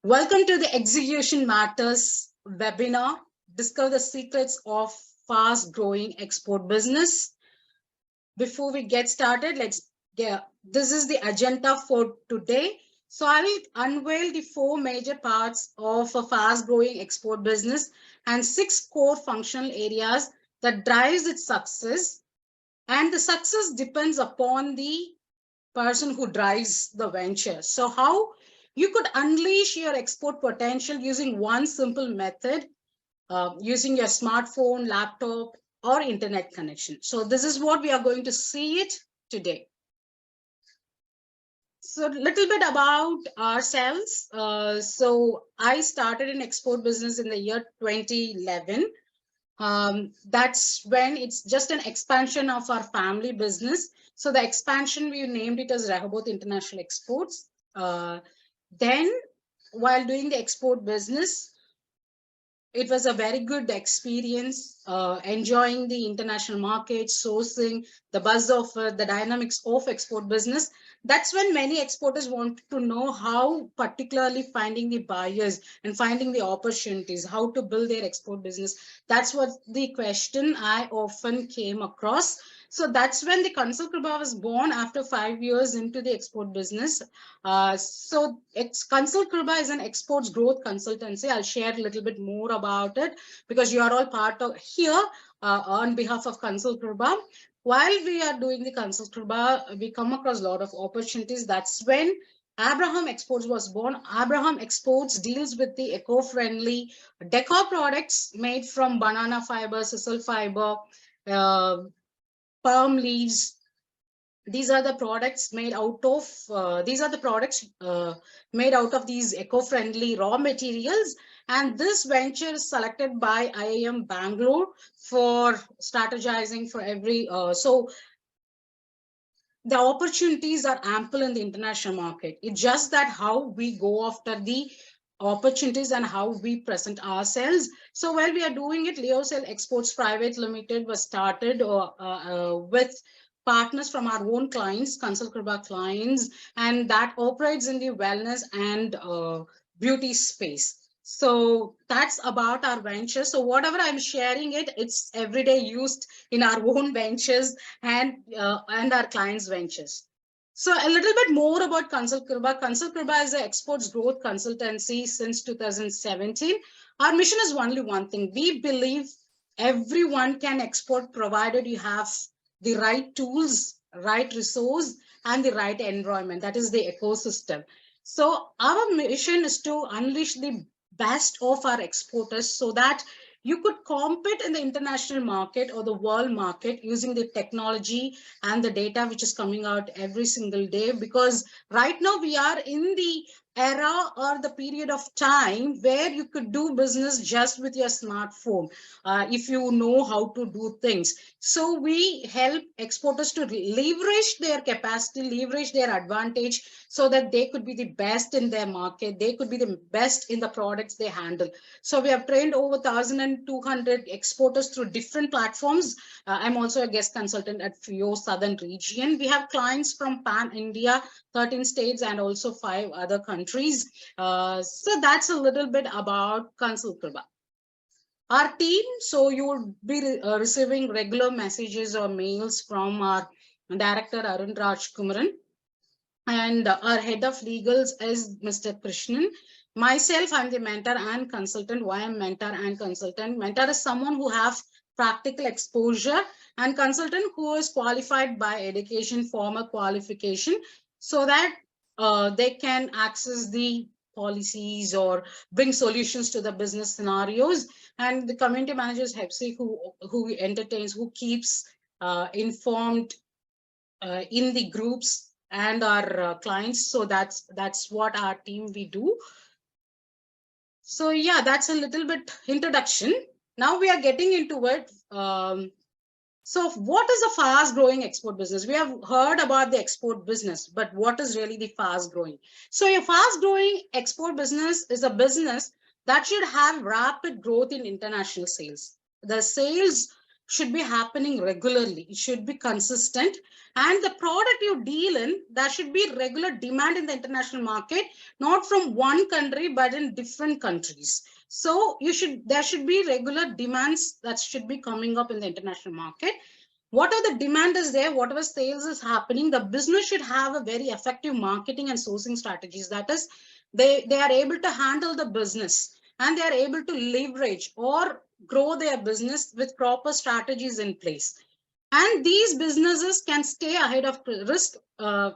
Welcome to the Execution Matters webinar. Discover the secrets of fast growing export business. Before we get started, this is the agenda for today. So I will unveil the 4 major parts of a fast growing export business and 6 core functional areas that drives its success. And the success depends upon the person who drives the venture. So how you could unleash your export potential using one simple method, using your smartphone, laptop, or internet connection. So this is what we are going to see it today. So a little bit about ourselves. So I started in export business in the year 2011. That's when it's just an expansion of our family business. So the expansion, we named it as Rehoboth International Exports. Then while doing the export business, it was a very good experience, enjoying the international market, sourcing, the buzz of the dynamics of export business. That's when many exporters want to know how, particularly finding the buyers and finding the opportunities, how to build their export business. That's what the question I often came across. So that's when the Consult Kriba was born after 5 years into the export business. Consult Kriba is an exports growth consultancy. I'll share a little bit more about it because you are all part of here on behalf of Consult Kriba. While we are doing the Consult Kriba, we come across a lot of opportunities. That's when Abraham Exports was born. Abraham Exports deals with the eco-friendly decor products made from banana fiber, sisal fiber, palm leaves. These are the products made out of made out of these eco-friendly raw materials, and this venture is selected by IIM Bangalore for strategizing for every so the opportunities are ample in the international market. It's just that how we go after the opportunities and how we present ourselves. So while we are doing it, Leocell Exports Private Limited was started with partners from our own clients, Consult Kriba clients, and that operates in the wellness and beauty space. So that's about our venture. So whatever I'm sharing it's everyday used in our own ventures and our clients' ventures. So a little bit more about Consult Kriba. Consult Kriba is an exports growth consultancy since 2017. Our mission is only one thing. We believe everyone can export provided you have the right tools, right resource, and the right environment. That is the ecosystem. So our mission is to unleash the best of our exporters so that you could compete in the international market or the world market using the technology and the data which is coming out every single day. Because right now we are in the era or the period of time where you could do business just with your smartphone, if you know how to do things. So we help exporters to leverage their capacity, leverage their advantage so that they could be the best in their market. They could be the best in the products they handle. So we have trained over 1,200 exporters through different platforms. I'm also a guest consultant at FIO Southern Region. We have clients from Pan India, 13 states, and also 5 other countries. So that's a little bit about Consult Kriba. Our team, so you will be receiving regular messages or mails from our director Arun Raj Kumaran, and our head of legals is Mr. Krishnan. Myself, I'm the mentor and consultant. Why I'm mentor and consultant? Mentor is someone who have practical exposure, and consultant who is qualified by education, formal qualification, so that they can access the policies or bring solutions to the business scenarios. And the community manager is Hepsi, who entertains, who keeps informed in the groups and our clients. So that's what our team we do. So yeah, that's a little bit introduction. Now we are getting into it. So what is a fast growing export business? We have heard about the export business, but what is really the fast growing? So a fast growing export business is a business that should have rapid growth in international sales. The sales should be happening regularly. It should be consistent. And the product you deal in, there should be regular demand in the international market, not from one country, but in different countries. So there should be regular demands that should be coming up in the international market. Whatever the demand is there, whatever sales is happening, the business should have a very effective marketing and sourcing strategies. That is, they are able to handle the business, and they are able to leverage or grow their business with proper strategies in place. And these businesses can stay ahead of risk.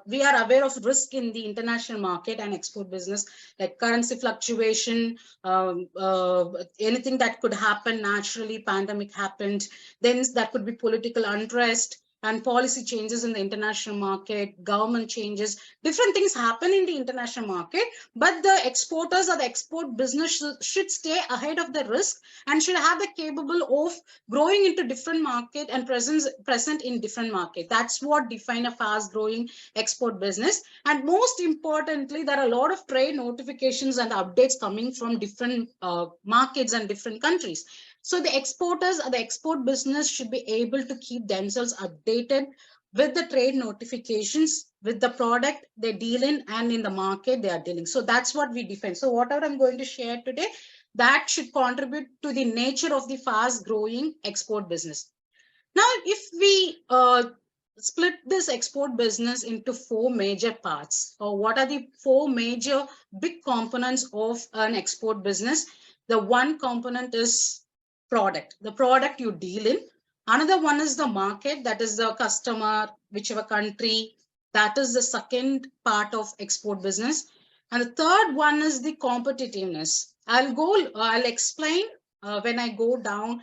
We are aware of risk in the international market and export business, like currency fluctuation, anything that could happen naturally. Pandemic happened, then that could be political unrest and policy changes in the international market, government changes, different things happen in the international market. But the exporters or the export business should stay ahead of the risk and should have the capable of growing into different market and present in different market. That's what define a fast growing export business. And most importantly, there are a lot of trade notifications and updates coming from different markets and different countries. So the exporters or the export business should be able to keep themselves updated with the trade notifications, with the product they deal in, and in the market they are dealing. So that's what we define. So whatever I'm going to share today, that should contribute to the nature of the fast growing export business. Now, if we split this export business into four major parts, or what are the four major big components of an export business? The one component is product, the product you deal in. Another one is the market, that is the customer, whichever country. That is the second part of export business. And the third one is the competitiveness. I'll explain when I go down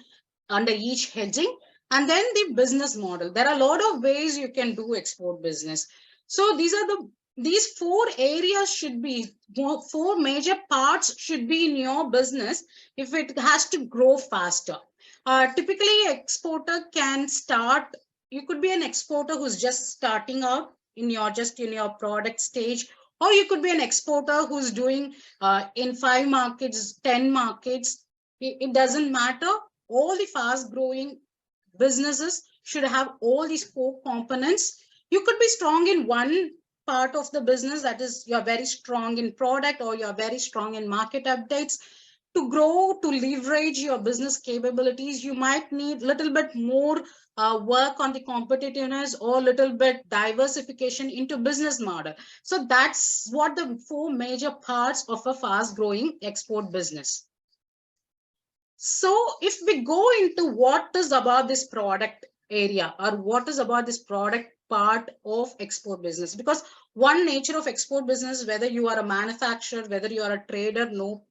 under each heading. And then the business model. There are a lot of ways you can do export business. So these four areas should be, four major parts should be in your business if it has to grow faster. Typically, exporter can start, you could be an exporter who's just starting out in your product stage, or you could be an exporter who's doing in 5 markets, 10 markets. It doesn't matter. All the fast growing businesses should have all these four components. You could be strong in one part of the business, that is, you're very strong in product, or you're very strong in market updates. To grow, to leverage your business capabilities, you might need a little bit more work on the competitiveness, or a little bit diversification into business model. So that's what the four major parts of a fast growing export business. So if we go into what is about this product area, or what is about this product part of export business, because one nature of export business, whether you are a manufacturer, whether you are a trader, no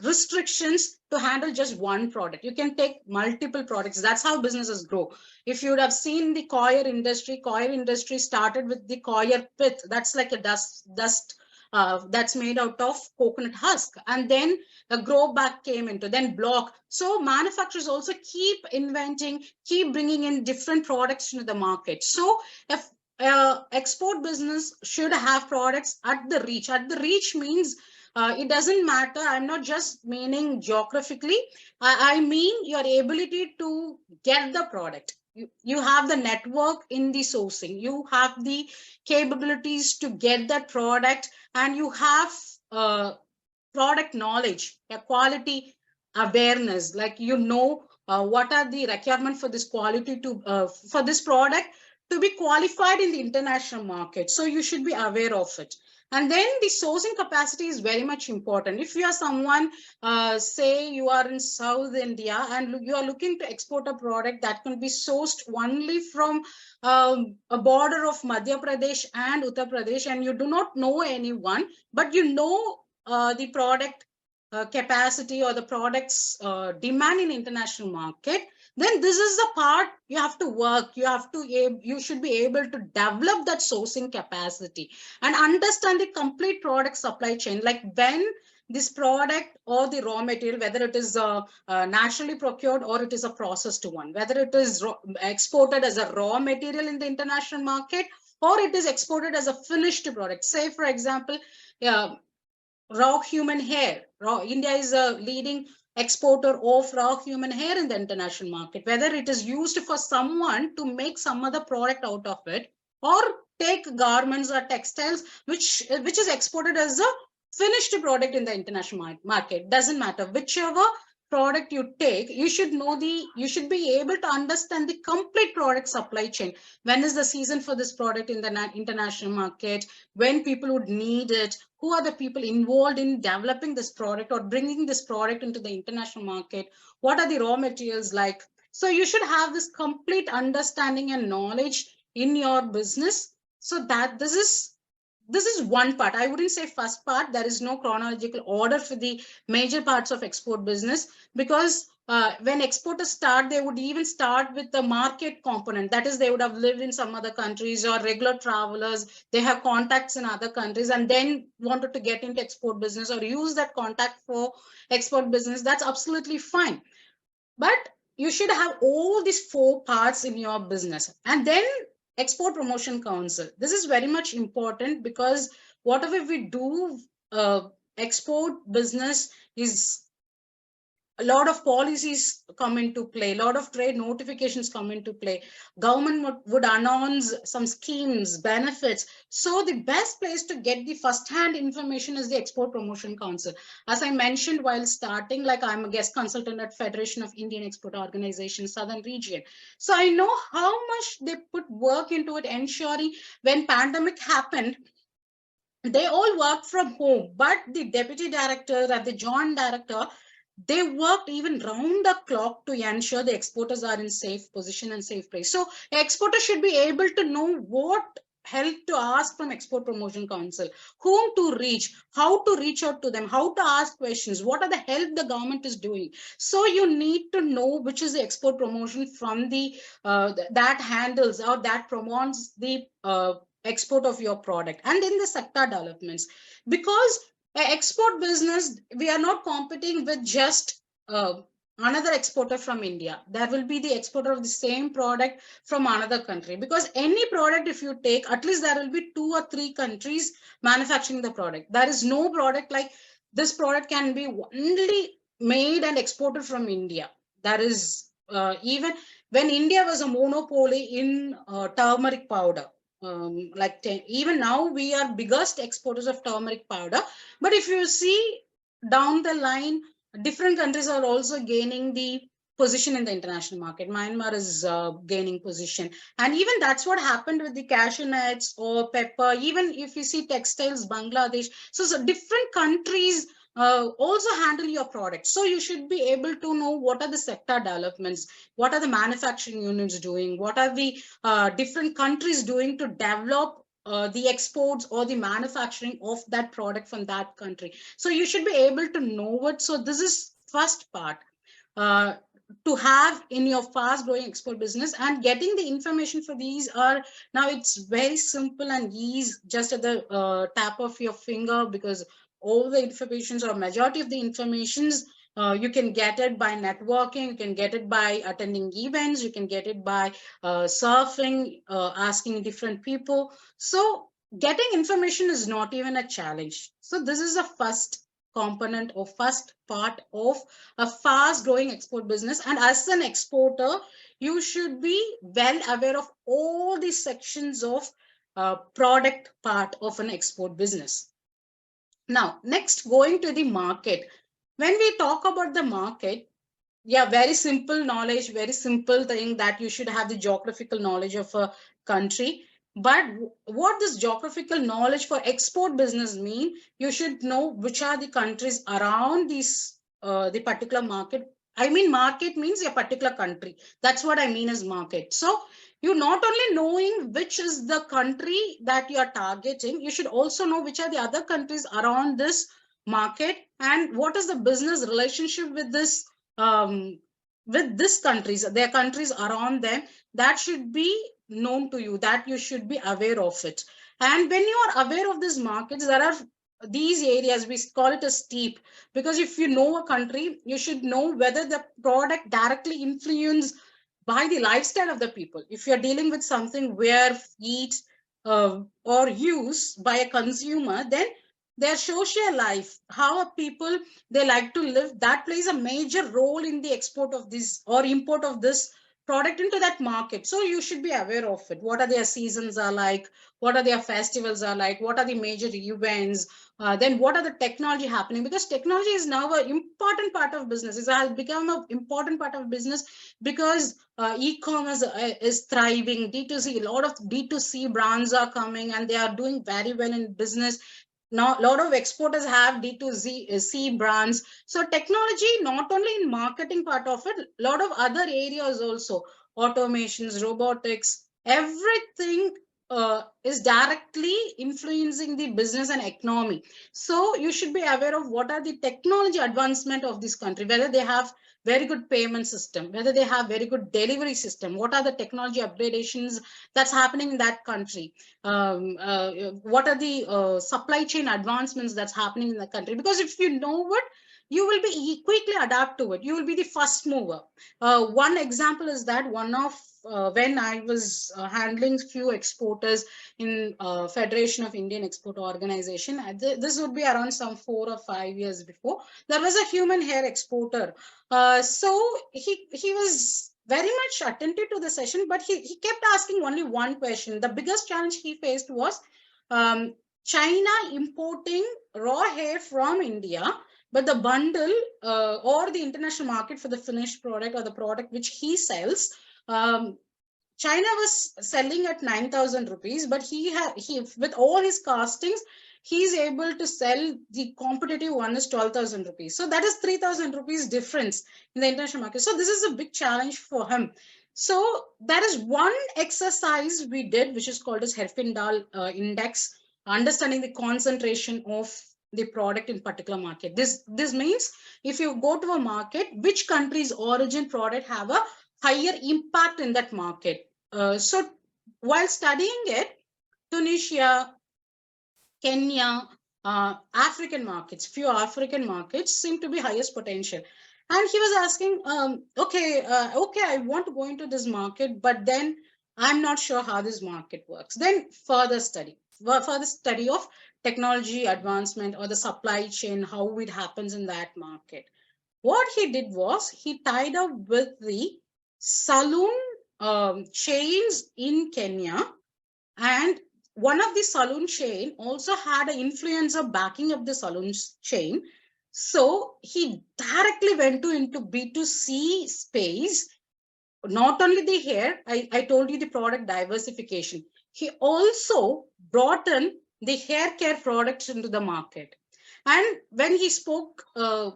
restrictions to handle just one product. You can take multiple products. That's how businesses grow. If you would have seen the coir industry started with the coir pith. That's like a dust that's made out of coconut husk, and then the grow back came into, then block. So manufacturers also keep inventing, keep bringing in different products into the market. So if export business should have products at the reach means it doesn't matter. I'm not just meaning geographically. I mean your ability to get the product. You have the network in the sourcing. You have the capabilities to get that product, and you have product knowledge, a quality awareness, like what are the requirements for this quality for this product to be qualified in the international market. So you should be aware of it. And then the sourcing capacity is very much important. If you are someone, say you are in South India and you are looking to export a product that can be sourced only from a border of Madhya Pradesh and Uttar Pradesh, and you do not know anyone, but you know the product capacity or the product's demand in international market, then this is the part you have to work. You should be able to develop that sourcing capacity and understand the complete product supply chain. Like when this product or the raw material, whether it is naturally procured or it is a processed one, whether it is exported as a raw material in the international market or it is exported as a finished product. Say, for example, raw human hair. India is a leading exporter of raw human hair in the international market, whether it is used for someone to make some other product out of it, or take garments or textiles, which is exported as a finished product in the international market. Doesn't matter whichever product you take, you should be able to understand the complete product supply chain. When is the season for this product in the international market? When people would need it? Who are the people involved in developing this product or bringing this product into the international market? What are the raw materials like? So you should have this complete understanding and knowledge in your business, so that this is one part. I wouldn't say first part. There is no chronological order for the major parts of export business, because when exporters start, they would even start with the market component. That is, they would have lived in some other countries or regular travelers. They have contacts in other countries and then wanted to get into export business or use that contact for export business. That's absolutely fine. But you should have all these 4 parts in your business. And then export promotion council. This is very much important, because whatever we do, export business is a lot of policies come into play, a lot of trade notifications come into play. Government would announce some schemes, benefits. So the best place to get the first-hand information is the Export Promotion Council. As I mentioned while starting, like I'm a guest consultant at Federation of Indian Export Organization, Southern Region. So I know how much they put work into it, ensuring when pandemic happened, they all worked from home, but the deputy director and the joint director, they worked even round the clock to ensure the exporters are in safe position and safe place. So exporter should be able to know what help to ask from Export Promotion Council, whom to reach, how to reach out to them, how to ask questions, what are the help the government is doing. So you need to know which is the export promotion from the that handles or that promotes the export of your product. And in the sector developments, because export business, we are not competing with just another exporter from India. There will be the exporter of the same product from another country, because any product, if you take, at least there will be 2 or 3 countries manufacturing the product. There is no product like this product can be only made and exported from India. That is, even when India was a monopoly in turmeric powder, even now we are biggest exporters of turmeric powder. But if you see down the line, different countries are also gaining the position in the international market. Myanmar is gaining position, and even that's what happened with the cashew nuts or pepper. Even if you see textiles, Bangladesh, so different countries also handle your product. So you should be able to know what are the sector developments, what are the manufacturing units doing, what are the different countries doing to develop the exports or the manufacturing of that product from that country. So you should be able to know it. So this is first part to have in your fast growing export business. And getting the information for these are, now it's very simple and easy, just at the tap of your finger, because all the informations or majority of the informations you can get it by networking, you can get it by attending events, you can get it by surfing, asking different people. So getting information is not even a challenge. So this is the first component or first part of a fast growing export business. And as an exporter, you should be well aware of all these sections of product part of an export business. Now, next, going to the market. When we talk about the market, yeah, very simple knowledge, very simple thing that you should have the geographical knowledge of a country. But what this geographical knowledge for export business mean, you should know which are the countries around these, the particular market. I mean, market means a particular country. That's what I mean as market. So you not only knowing which is the country that you are targeting, you should also know which are the other countries around this market and what is the business relationship with this countries, their countries around them. That should be known to you, that you should be aware of it. And when you are aware of these markets, there are these areas, we call it a steep, because if you know a country, you should know whether the product directly influenced by the lifestyle of the people. If you're dealing with something wear, eat, or use by a consumer, then their social life, how are people they like to live, that plays a major role in the export of this or import of this product into that market. So you should be aware of it. What are their seasons are like, what are their festivals are like, what are the major events, then what are the technology happening, because technology is now an important part of business. It has become an important part of business because e-commerce is thriving, D2C, a lot of D2C brands are coming and they are doing very well in business. Now a lot of exporters have D2C brands. So technology, not only in marketing part of it, a lot of other areas also, automations, robotics, everything is directly influencing the business and economy. So you should be aware of what are the technology advancement of this country, whether they have very good payment system, whether they have very good delivery system, what are the technology upgradations that's happening in that country, what are the supply chain advancements that's happening in the country. Because if you know what, you will be quickly adapt to it. You will be the first mover. One example is that one of when I was handling few exporters in Federation of Indian Export Organization, this would be around some 4 or 5 years before, there was a human hair exporter. So he was very much attentive to the session, but he kept asking only one question. The biggest challenge he faced was China importing raw hair from India, but the bundle or the international market for the finished product or the product which he sells, China was selling at 9,000 rupees, but he with all his castings, he's able to sell the competitive one is 12,000 rupees. So that is 3,000 rupees difference in the international market. So this is a big challenge for him. So that is one exercise we did, which is called as Herfindahl index, understanding the concentration of the product in particular market. This means if you go to a market, which country's origin product have a higher impact in that market. So while studying it, Tunisia, Kenya, African markets, few African markets seem to be highest potential. And he was asking, okay, I want to go into this market, but then I'm not sure how this market works. Then further study of technology advancement or the supply chain, how it happens in that market. What he did was he tied up with the saloon chains in Kenya, and one of the saloon chain also had an influencer backing up the saloon chain. So he directly went into B2C space. Not only the hair, I told you the product diversification. He also brought in the hair care products into the market. And when he spoke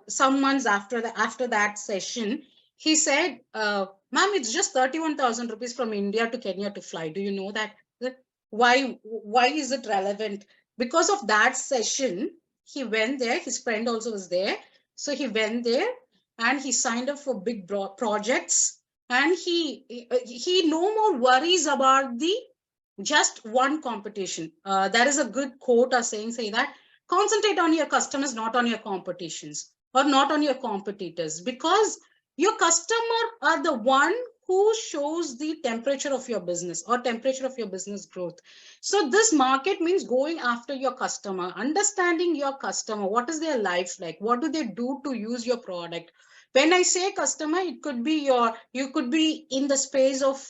some months after that session, he said, ma'am, it's just 31,000 rupees from India to Kenya to fly. Do you know that? Why is it relevant? Because of that session, he went there. His friend also was there. So he went there and he signed up for big projects. And he no more worries about the just one competition. There is a good quote saying that concentrate on your customers, not on your competitions or not on your competitors, because your customer are the one who shows the temperature of your business or temperature of your business growth. So this market means going after your customer, understanding your customer, what is their life like, what do they do to use your product. When I say customer, it could be you could be in the space of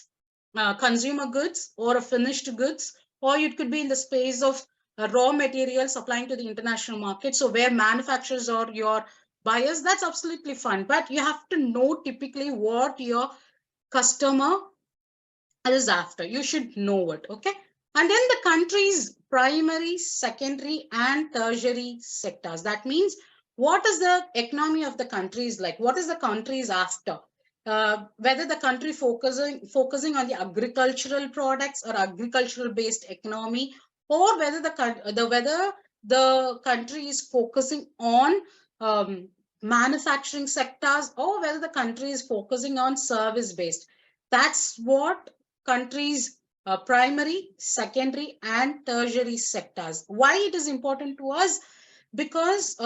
consumer goods or a finished goods, or it could be in the space of raw material supplying to the international market. So where manufacturers or your buyers, that's absolutely fine. But you have to know typically what your customer is after. You should know it, okay? And then the country's primary, secondary, and tertiary sectors. That means what is the economy of the country is like? What is the country is after? Whether the country focusing on the agricultural products or agricultural based economy, or whether the country is focusing on manufacturing sectors, or whether the country is focusing on service based. That's what countries primary, secondary, and tertiary sectors. Why it is important to us? Because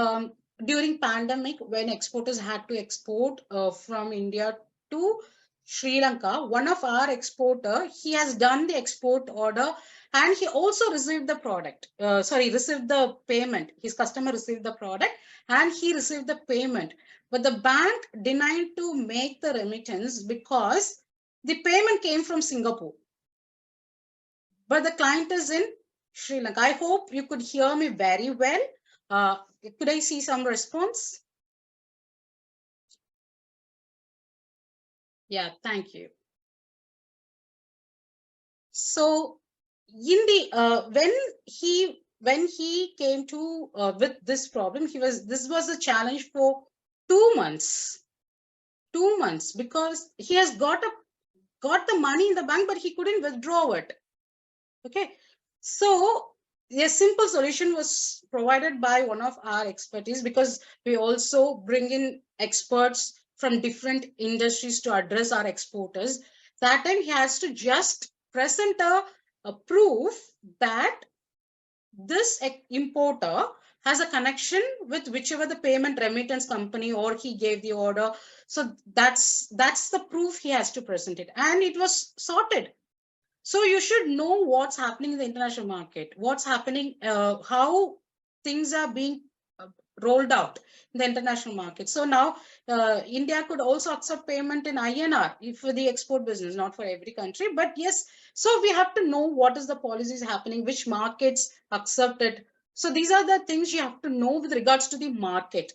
during pandemic, when exporters had to export from India to Sri Lanka, one of our exporter, he has done the export order and he also received the product. Received the payment. His customer received the product and he received the payment. But the bank denied to make the remittance because the payment came from Singapore. But the client is in Sri Lanka. I hope you could hear me very well. Could I see some response? Yeah, thank you. So in the when he came to with this problem, this was a challenge for 2 months. 2 months, because he has got the money in the bank, but he couldn't withdraw it. Okay, so a simple solution was provided by one of our expertise, because we also bring in experts from different industries to address our exporters. That time he has to just present a proof that this importer has a connection with whichever the payment remittance company, or he gave the order. So that's the proof he has to present it, and it was sorted. So you should know what's happening in the international market, what's happening, how things are being rolled out in the international market. So now India could also accept payment in INR for the export business, not for every country, but yes. So we have to know what is the policies happening, which markets accept it. So these are the things you have to know with regards to the market.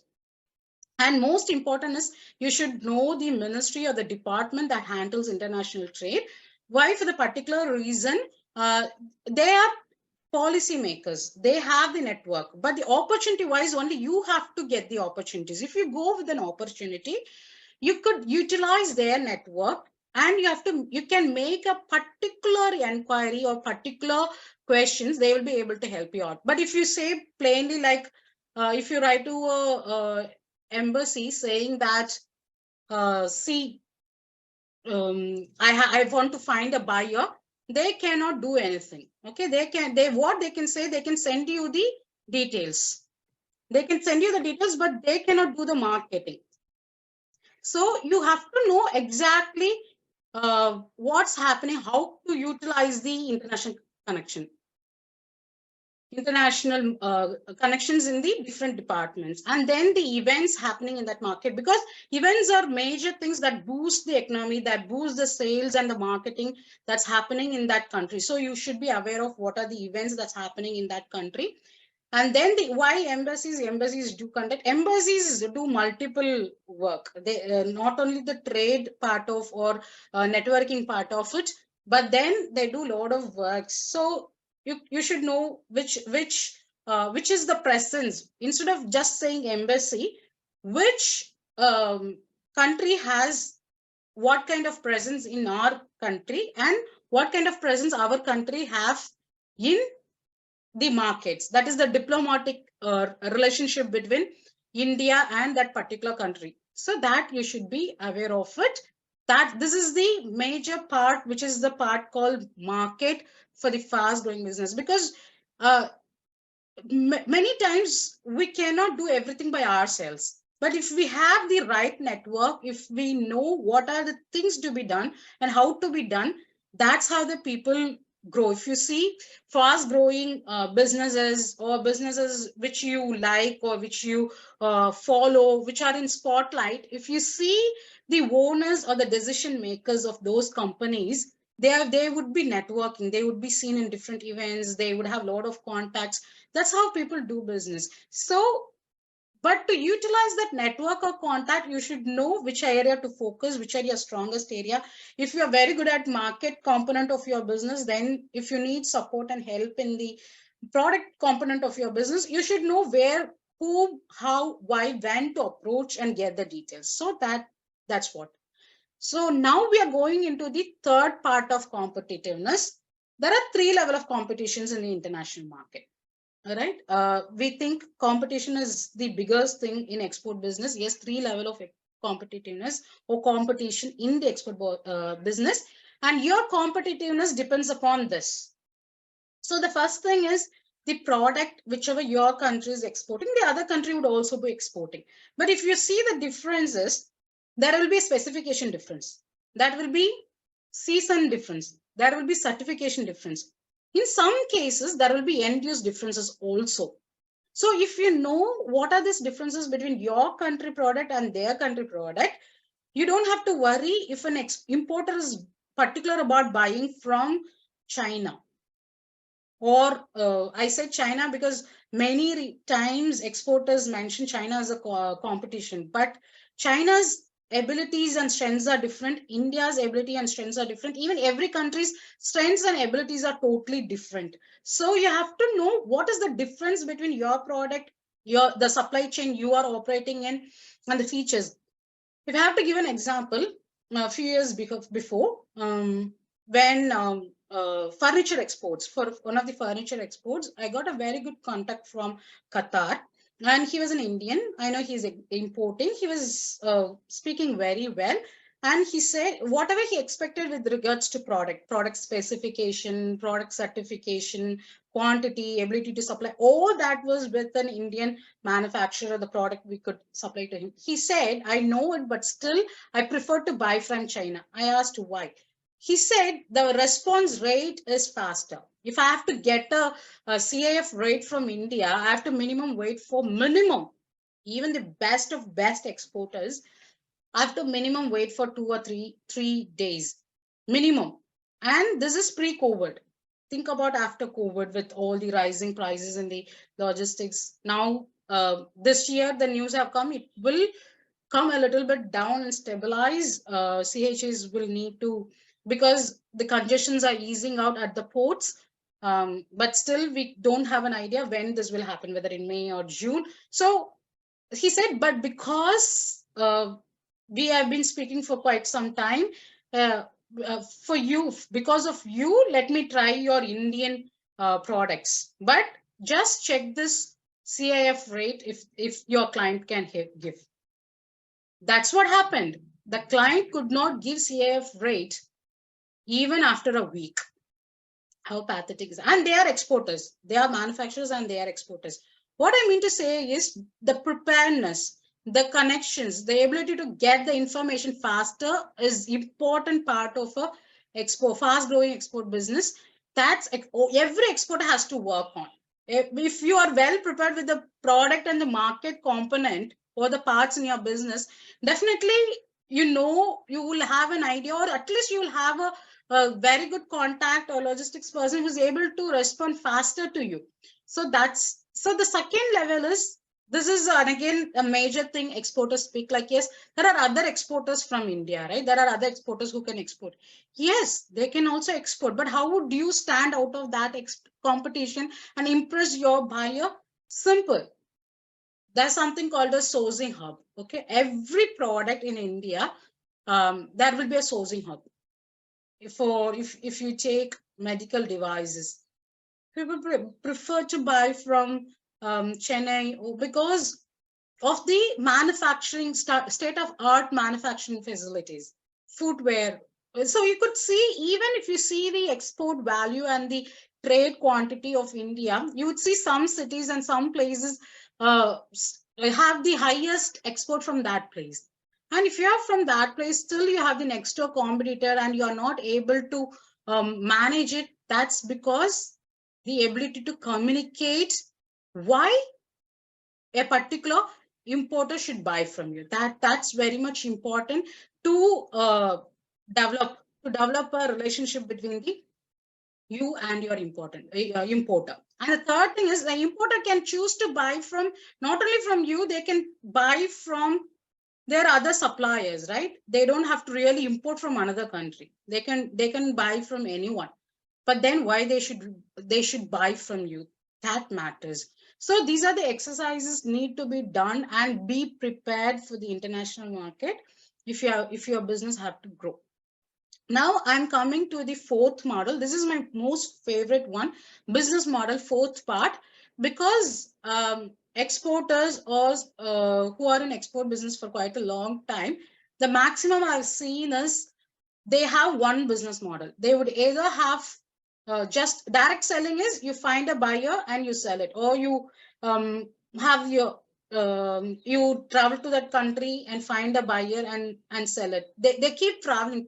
And most important is you should know the ministry or the department that handles international trade. Why? For the particular reason, they are policy makers, they have the network, but the opportunity wise, only you have to get the opportunities. If you go with an opportunity, you could utilize their network, and you can make a particular inquiry or particular questions, they will be able to help you out. But if you say plainly, like if you write to a embassy saying that I want to find a buyer, they cannot do anything. Okay, they can say, they can send you the details, but they cannot do the marketing. So you have to know exactly what's happening, how to utilize the international connections in the different departments, and then the events happening in that market, because events are major things that boost the economy, that boost the sales and the marketing that's happening in that country. So you should be aware of what are the events that's happening in that country. And then why embassies do conduct, embassies do multiple work. They not only the trade part of, or networking part of it, but then they do a lot of work. So you should know which is the presence. Instead of just saying embassy, which country has what kind of presence in our country, and what kind of presence our country have in the markets. That is the diplomatic relationship between India and that particular country. So that you should be aware of it. That this is the major part, which is the part called market for the fast growing business. Because many times we cannot do everything by ourselves. But if we have the right network, if we know what are the things to be done and how to be done, that's how the people grow. If you see fast growing businesses, or businesses which you like, or which you follow, which are in spotlight, if you see the owners or the decision makers of those companies, they would be networking, they would be seen in different events, they would have a lot of contacts. That's how people do business. So, but to utilize that network or contact, you should know which area to focus, which are your strongest area. If you're very good at market component of your business, then if you need support and help in the product component of your business, you should know where, who, how, why, when to approach and get the details. So that's what. So now we are going into the third part of competitiveness. There are 3 levels of competitions in the international market. All right. We think competition is the biggest thing in export business. Yes, 3 levels of competitiveness or competition in the export business. And your competitiveness depends upon this. So the first thing is the product, whichever your country is exporting, the other country would also be exporting. But if you see the differences, there will be a specification difference. That will be season difference. There will be certification difference. In some cases, there will be end-use differences also. So if you know what are these differences between your country product and their country product, you don't have to worry if an importer is particular about buying from China. Or I said China because many times exporters mention China as a competition, but China's abilities and strengths are different. India's ability and strengths are different. Even every country's strengths and abilities are totally different. So you have to know what is the difference between your product, the supply chain you are operating in, and the features. If I have to give an example, a few years before, when furniture exports, for one of the furniture exports, I got a very good contact from Qatar, and he was an Indian. I know he's importing. He was speaking very well. And he said whatever he expected with regards to product specification, product certification, quantity, ability to supply, all that was with an Indian manufacturer, the product we could supply to him. He said, I know it, but still I prefer to buy from China. I asked why. He said the response rate is faster. If I have to get a CIF rate from India, I have to minimum wait for minimum. Even the best of best exporters, I have to minimum wait for 2 or 3 days minimum. And this is pre-COVID. Think about after COVID with all the rising prices in the logistics. Now, this year, the news have come, it will come a little bit down and stabilize. CHAs will need to, because the congestions are easing out at the ports. But still, we don't have an idea when this will happen, whether in May or June. So he said, but because we have been speaking for quite some time, for you, because of you, let me try your Indian products. But just check this CIF rate if your client can give. That's what happened. The client could not give CIF rate even after a week. How pathetic is that? And they are exporters. They are manufacturers and they are exporters. What I mean to say is the preparedness, the connections, the ability to get the information faster is important part of a fast growing export business. That's every exporter has to work on. If you are well prepared with the product and the market component or the parts in your business, definitely you will have an idea, or at least you will have a very good contact or logistics person who's able to respond faster to you. So the second level is, this is again a major thing exporters speak like, yes, there are other exporters from India, right? There are other exporters who can export. Yes, they can also export, but how would you stand out of that competition and impress your buyer? Simple. There's something called a sourcing hub. Okay, every product in India, there will be a sourcing hub. If you take medical devices, people prefer to buy from Chennai because of the manufacturing state of art manufacturing facilities, footwear. So you could see, even if you see the export value and the trade quantity of India, you would see some cities and some places have the highest export from that place. And if you are from that place, still you have the next door competitor and you are not able to manage it. That's because the ability to communicate why a particular importer should buy from you. That's very much important to develop a relationship between you and your importer. And the third thing is, the importer can choose to buy from not only from you, they can buy from their other suppliers, right? They don't have to really import from another country. They can buy from anyone. But then why they should buy from you? That matters. So these are the exercises need to be done, and be prepared for the international market if your business have to grow. Now I'm coming to the fourth model. This is my most favorite one, business model, fourth part, because exporters or who are in export business for quite a long time, the maximum I've seen is they have one business model. They would either have just direct selling, is you find a buyer and you sell it, or you have your you travel to that country and find a buyer and sell it. They keep traveling,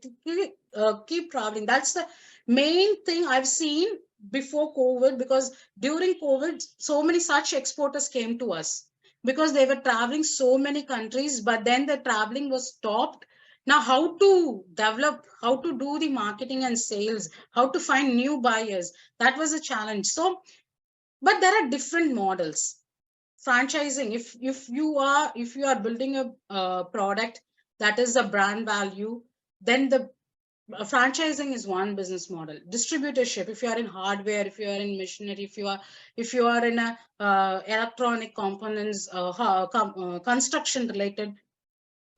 keep traveling. That's the main thing I've seen before COVID, because during COVID, so many such exporters came to us because they were traveling so many countries, but then the traveling was stopped. Now, how to develop, how to do the marketing and sales, how to find new buyers, that was a challenge. So, but there are different models. Franchising, if you are building a product that is a brand value, then the franchising is one business model. Distributorship, if you are in hardware, if you are in machinery, if you are in a electronic components, construction related,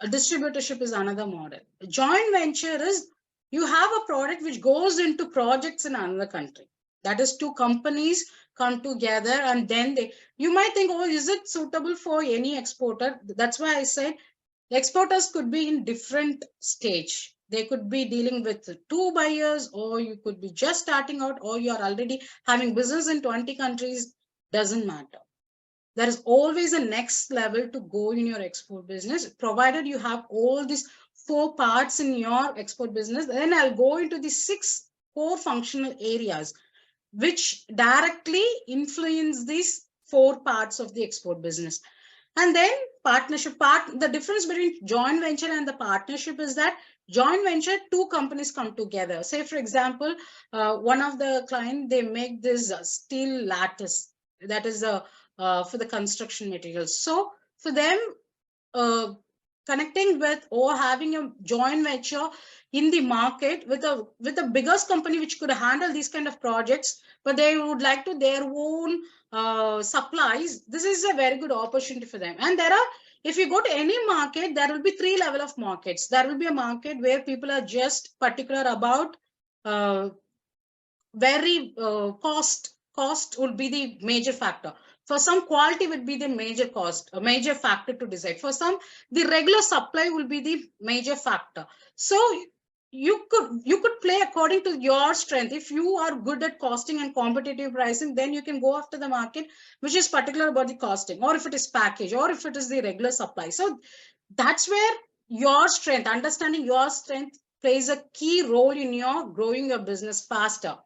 distributorship is another model. Joint venture is you have a product which goes into projects in another country. That is, two companies come together, and then you might think, oh, is it suitable for any exporter? That's why I said exporters could be in different stage. They could be dealing with two buyers, or you could be just starting out, or you are already having business in 20 countries. Doesn't matter. There is always a next level to go in your export business, provided you have all these 4 parts in your export business. Then I'll go into the 6 core functional areas which directly influence these 4 parts of the export business. And then partnership part, the difference between joint venture and the partnership is that joint venture, 2 companies come together. Say, for example, one of the client, they make this steel lattice, that is for the construction materials. So for them, connecting with or having a joint venture in the market with the biggest company which could handle these kind of projects, but they would like to their own supplies, this is a very good opportunity for them. And there are, if you go to any market, there will be 3 level of markets. There will be a market where people are just particular about very cost would be the major factor. For some, quality would be the a major factor to decide. For some, the regular supply will be the major factor. So you could play according to your strength. If you are good at costing and competitive pricing, then you can go after the market which is particular about the costing, or if it is package, or if it is the regular supply. So that's where your strength, understanding your strength, plays a key role in your growing your business faster.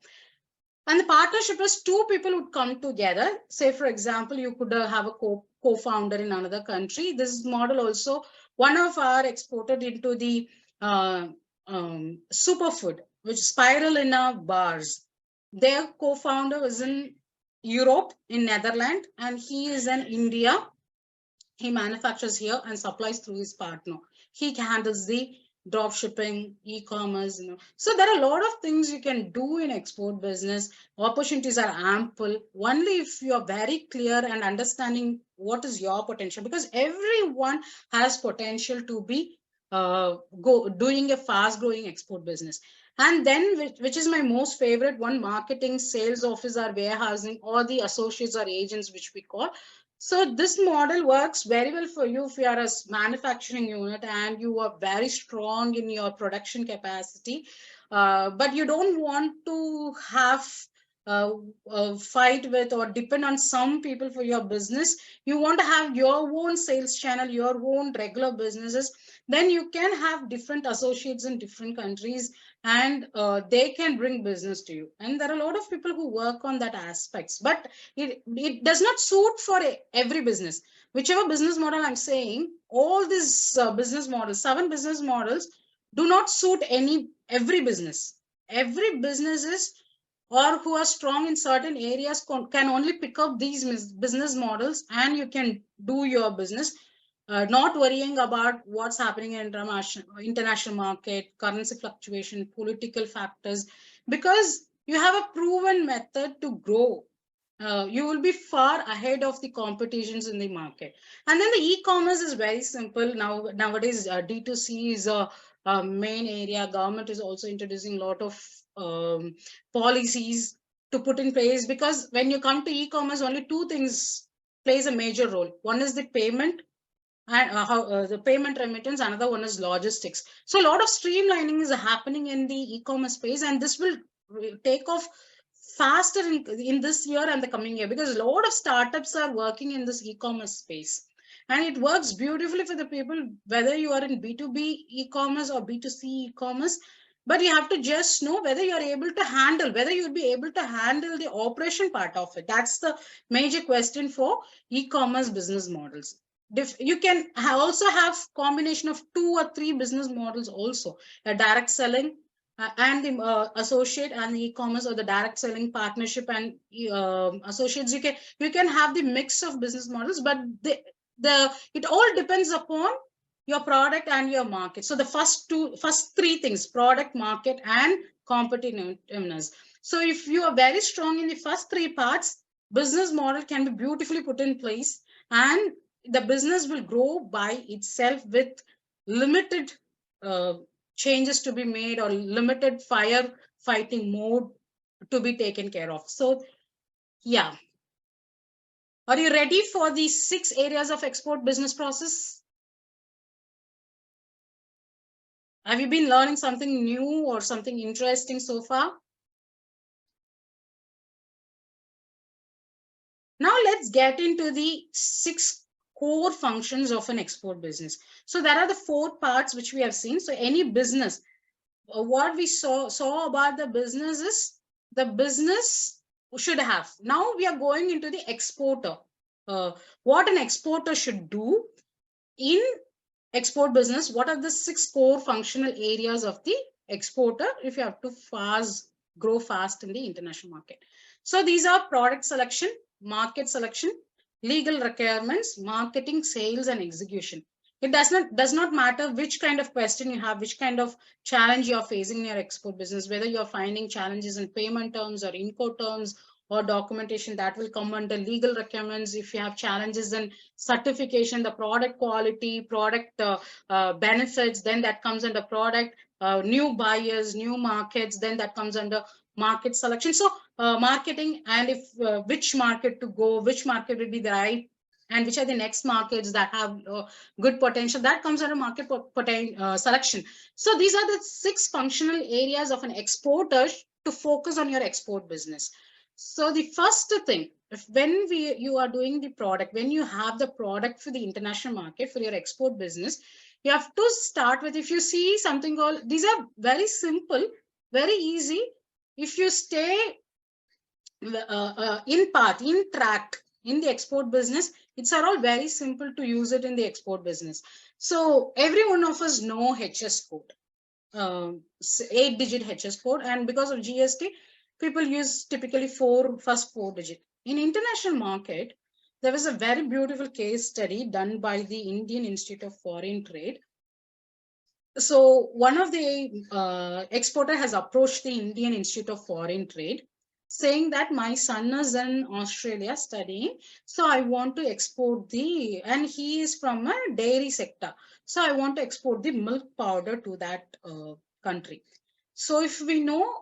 And the partnership is 2 people would come together. Say, for example, you could have a co-founder in another country. This model also, one of our exported into the superfood, which spirulina bars. Their co-founder was in Europe, in Netherlands, and he is in India. He manufactures here and supplies through his partner. He handles the drop shipping, e-commerce, So there are a lot of things you can do in export business. Opportunities are ample, only if you are very clear and understanding what is your potential, because everyone has potential to be doing a fast growing export business. And then, which is my most favorite one, marketing, sales officer, warehousing, or the associates or agents, which we call. So this model works very well for you if you are a manufacturing unit and you are very strong in your production capacity, but you don't want to have fight with or depend on some people for your business. You want to have your own sales channel, your own regular businesses. Then you can have different associates in different countries, and they can bring business to you. And there are a lot of people who work on that aspects, but it does not suit for every business. Whichever business model I'm saying, all these business models, 7 business models, do not suit every business. Every businesses or who are strong in certain areas can only pick up these business models, and you can do your business, not worrying about what's happening in international market, currency fluctuation, political factors, because you have a proven method to grow. You will be far ahead of the competitions in the market. And then the e-commerce is very simple. Nowadays, D2C is a main area. Government is also introducing a lot of policies to put in place, because when you come to e-commerce, only 2 things plays a major role. One is the payment, and the payment remittance. Another one is logistics. So a lot of streamlining is happening in the e-commerce space, and this will take off faster in this year and the coming year, because a lot of startups are working in this e-commerce space, and it works beautifully for the people, whether you are in B2B e-commerce or B2C e-commerce. but you have to just know whether you're able to handle, whether you'll be able to handle the operation part of it. That's the major question for e-commerce business models. You can also have combination of 2 or 3 business models also, a direct selling and the associate and the e-commerce, or the direct selling partnership and associates. You can have the mix of business models, but it all depends upon your product and your market. So the first three things: product, market, and competitiveness. So if you are very strong in the first three parts, business model can be beautifully put in place, and the business will grow by itself with limited changes to be made, or limited firefighting mode to be taken care of. So yeah. Are you ready for the 6 areas of export business process? Have you been learning something new or something interesting so far? Now let's get into the 6 core functions of an export business. So there are the 4 parts which we have seen. So any business, what we saw about the business is the business should have. Now we are going into the exporter. What an exporter should do in export business. What are the 6 core functional areas of the exporter if you have to grow fast in the international market? So these are product selection, market selection, legal requirements, marketing, sales, and execution. It does not matter which kind of question you have, which kind of challenge you're facing in your export business, whether you're finding challenges in payment terms or import terms or documentation, that will come under legal requirements. If you have challenges in certification, the product quality, product benefits, then that comes under product, new buyers, new markets, then that comes under market selection. So marketing, and if which market to go, which market would be the right, and which are the next markets that have good potential, that comes under market selection. So these are the 6 functional areas of an exporter to focus on your export business. So the first thing, when you are doing the product, when you have the product for the international market for your export business, you have to start with, if you see something called, these are very simple, very easy. If you stay in track in the export business, it's all very simple to use it in the export business. So every one of us know HS code, 8-digit HS code, and because of GST, people use typically first 4 digit. In international market, there was a very beautiful case study done by the Indian Institute of Foreign Trade. So one of the exporter has approached the Indian Institute of Foreign Trade, saying that my son is in Australia studying, so I want to export and he is from a dairy sector, so I want to export the milk powder to that country. So if we know,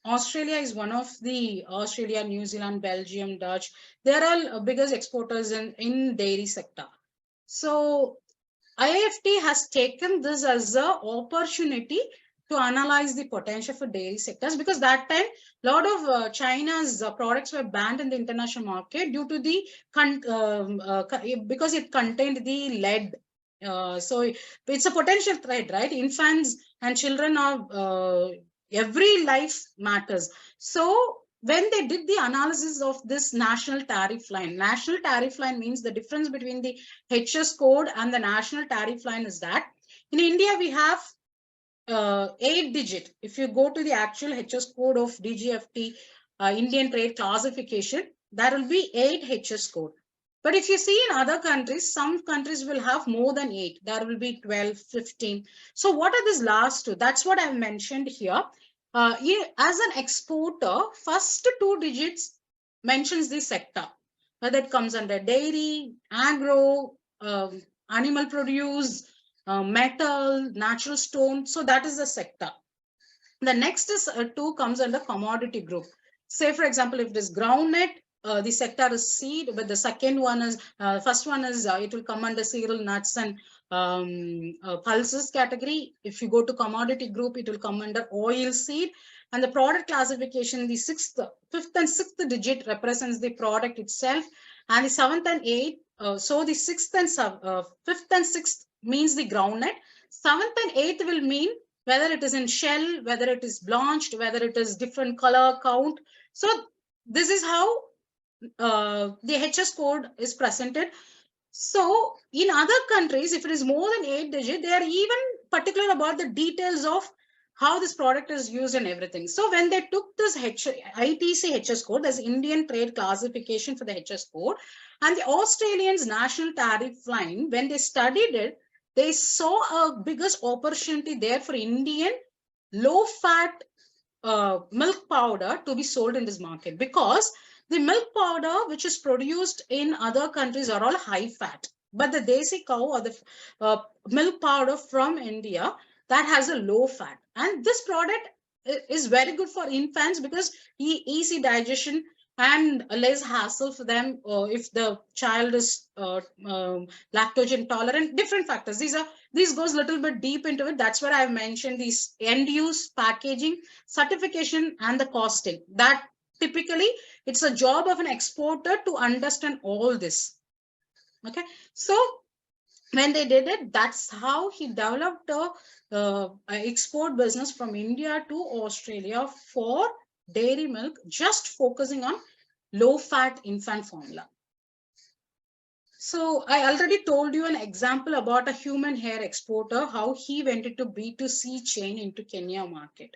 Australia is one of the, Australia, New Zealand, Belgium, Dutch, they're all biggest exporters in dairy sector. So IFT has taken this as an opportunity to analyze the potential for dairy sectors, because that time a lot of China's products were banned in the international market due to the because it contained the lead. So it's a potential threat, right? Infants and children are every life matters. So when they did the analysis of this national tariff line means the difference between the HS code and the national tariff line is that in India we have 8-digit. If you go to the actual HS code of DGFT, Indian Trade Classification, there will be 8 HS code. But if you see in other countries, some countries will have more than 8. There will be 12, 15. So what are these last 2? That's what I've mentioned here. As an exporter, first 2 digits mentions the sector. That comes under dairy, agro, animal produce, metal, natural stone. So that is the sector. The next is 2 comes under commodity group. Say, for example, if it is groundnut, the sector is seed, but the second one is, first one is, it will come under cereal, nuts, and pulses category. If you go to commodity group, it will come under oil seed. And the product classification, the 5th and 6th digit represents the product itself, and the 7th and 8th. So the 6th and 5th and 6th means the groundnut. 7th and 8th will mean whether it is in shell, whether it is blanched, whether it is different color count. So this is how the HS code is presented. So in other countries, if it is more than 8 digit, they are even particular about the details of how this product is used and everything. So when they took this ITC HS code, there's Indian Trade Classification for the HS code, and the Australians National Tariff Line, when they studied it, they saw a biggest opportunity there for Indian low-fat milk powder to be sold in this market, because the milk powder which is produced in other countries are all high fat, but the desi cow or the milk powder from India, that has a low fat, and this product is very good for infants because easy digestion and less hassle for them if the child is lactose intolerant. Different factors, these goes a little bit deep into it. That's where I've mentioned these end use, packaging, certification, and the costing. That typically it's a job of an exporter to understand all this. Okay, so when they did it, that's how he developed a export business from India to Australia for dairy milk, just focusing on low fat infant formula. So I already told you an example about a human hair exporter, how he went into B2C chain into Kenya market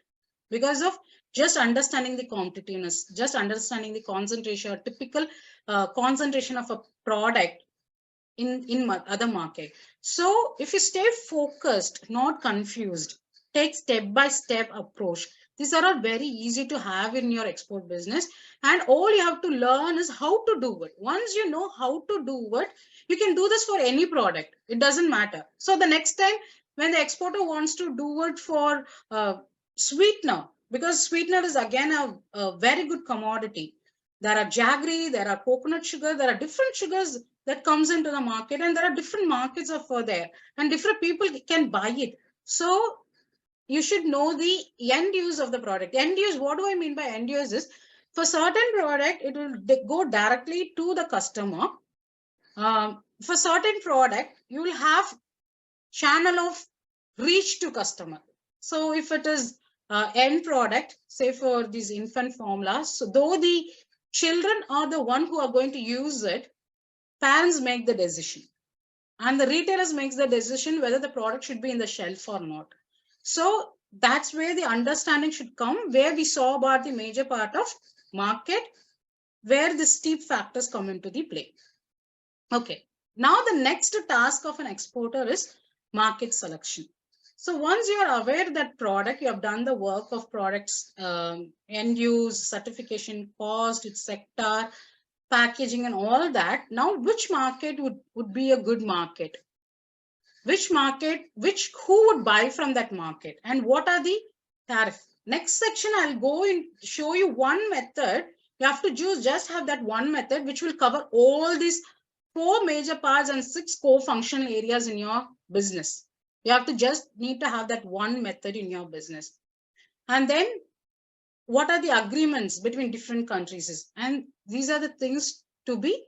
because of just understanding the competitiveness, just understanding the concentration, typical concentration of a product in other market. So if you stay focused, not confused, take step-by-step approach. These are all very easy to have in your export business. And all you have to learn is how to do it. Once you know how to do it, you can do this for any product. It doesn't matter. So the next time when the exporter wants to do it for sweetener, because sweetener is again a very good commodity. There are jaggery, there are coconut sugar, there are different sugars that comes into the market, and there are different markets for there, and different people can buy it. So you should know the end use of the product. End use, what do I mean by end use is, for certain product, it will go directly to the customer. For certain product, you will have channel of reach to customer. So if it is end product, say for these infant formulas, so though the children are the one who are going to use it, parents make the decision and the retailers makes the decision whether the product should be in the shelf or not. So that's where the understanding should come, where we saw about the major part of market, where the steep factors come into the play. Okay, now the next task of an exporter is market selection. So once you are aware that product, you have done the work of products, end use, certification, cost, its sector, packaging and all that. Now, which market would be a good market? Which market, who would buy from that market? And what are the tariff? Next section, I'll go and show you one method. You have to just have that one method, which will cover all these 4 major parts and 6 core functional areas in your business. You have to just need to have that one method in your business. And then what are the agreements between different countries is, and these are the things to be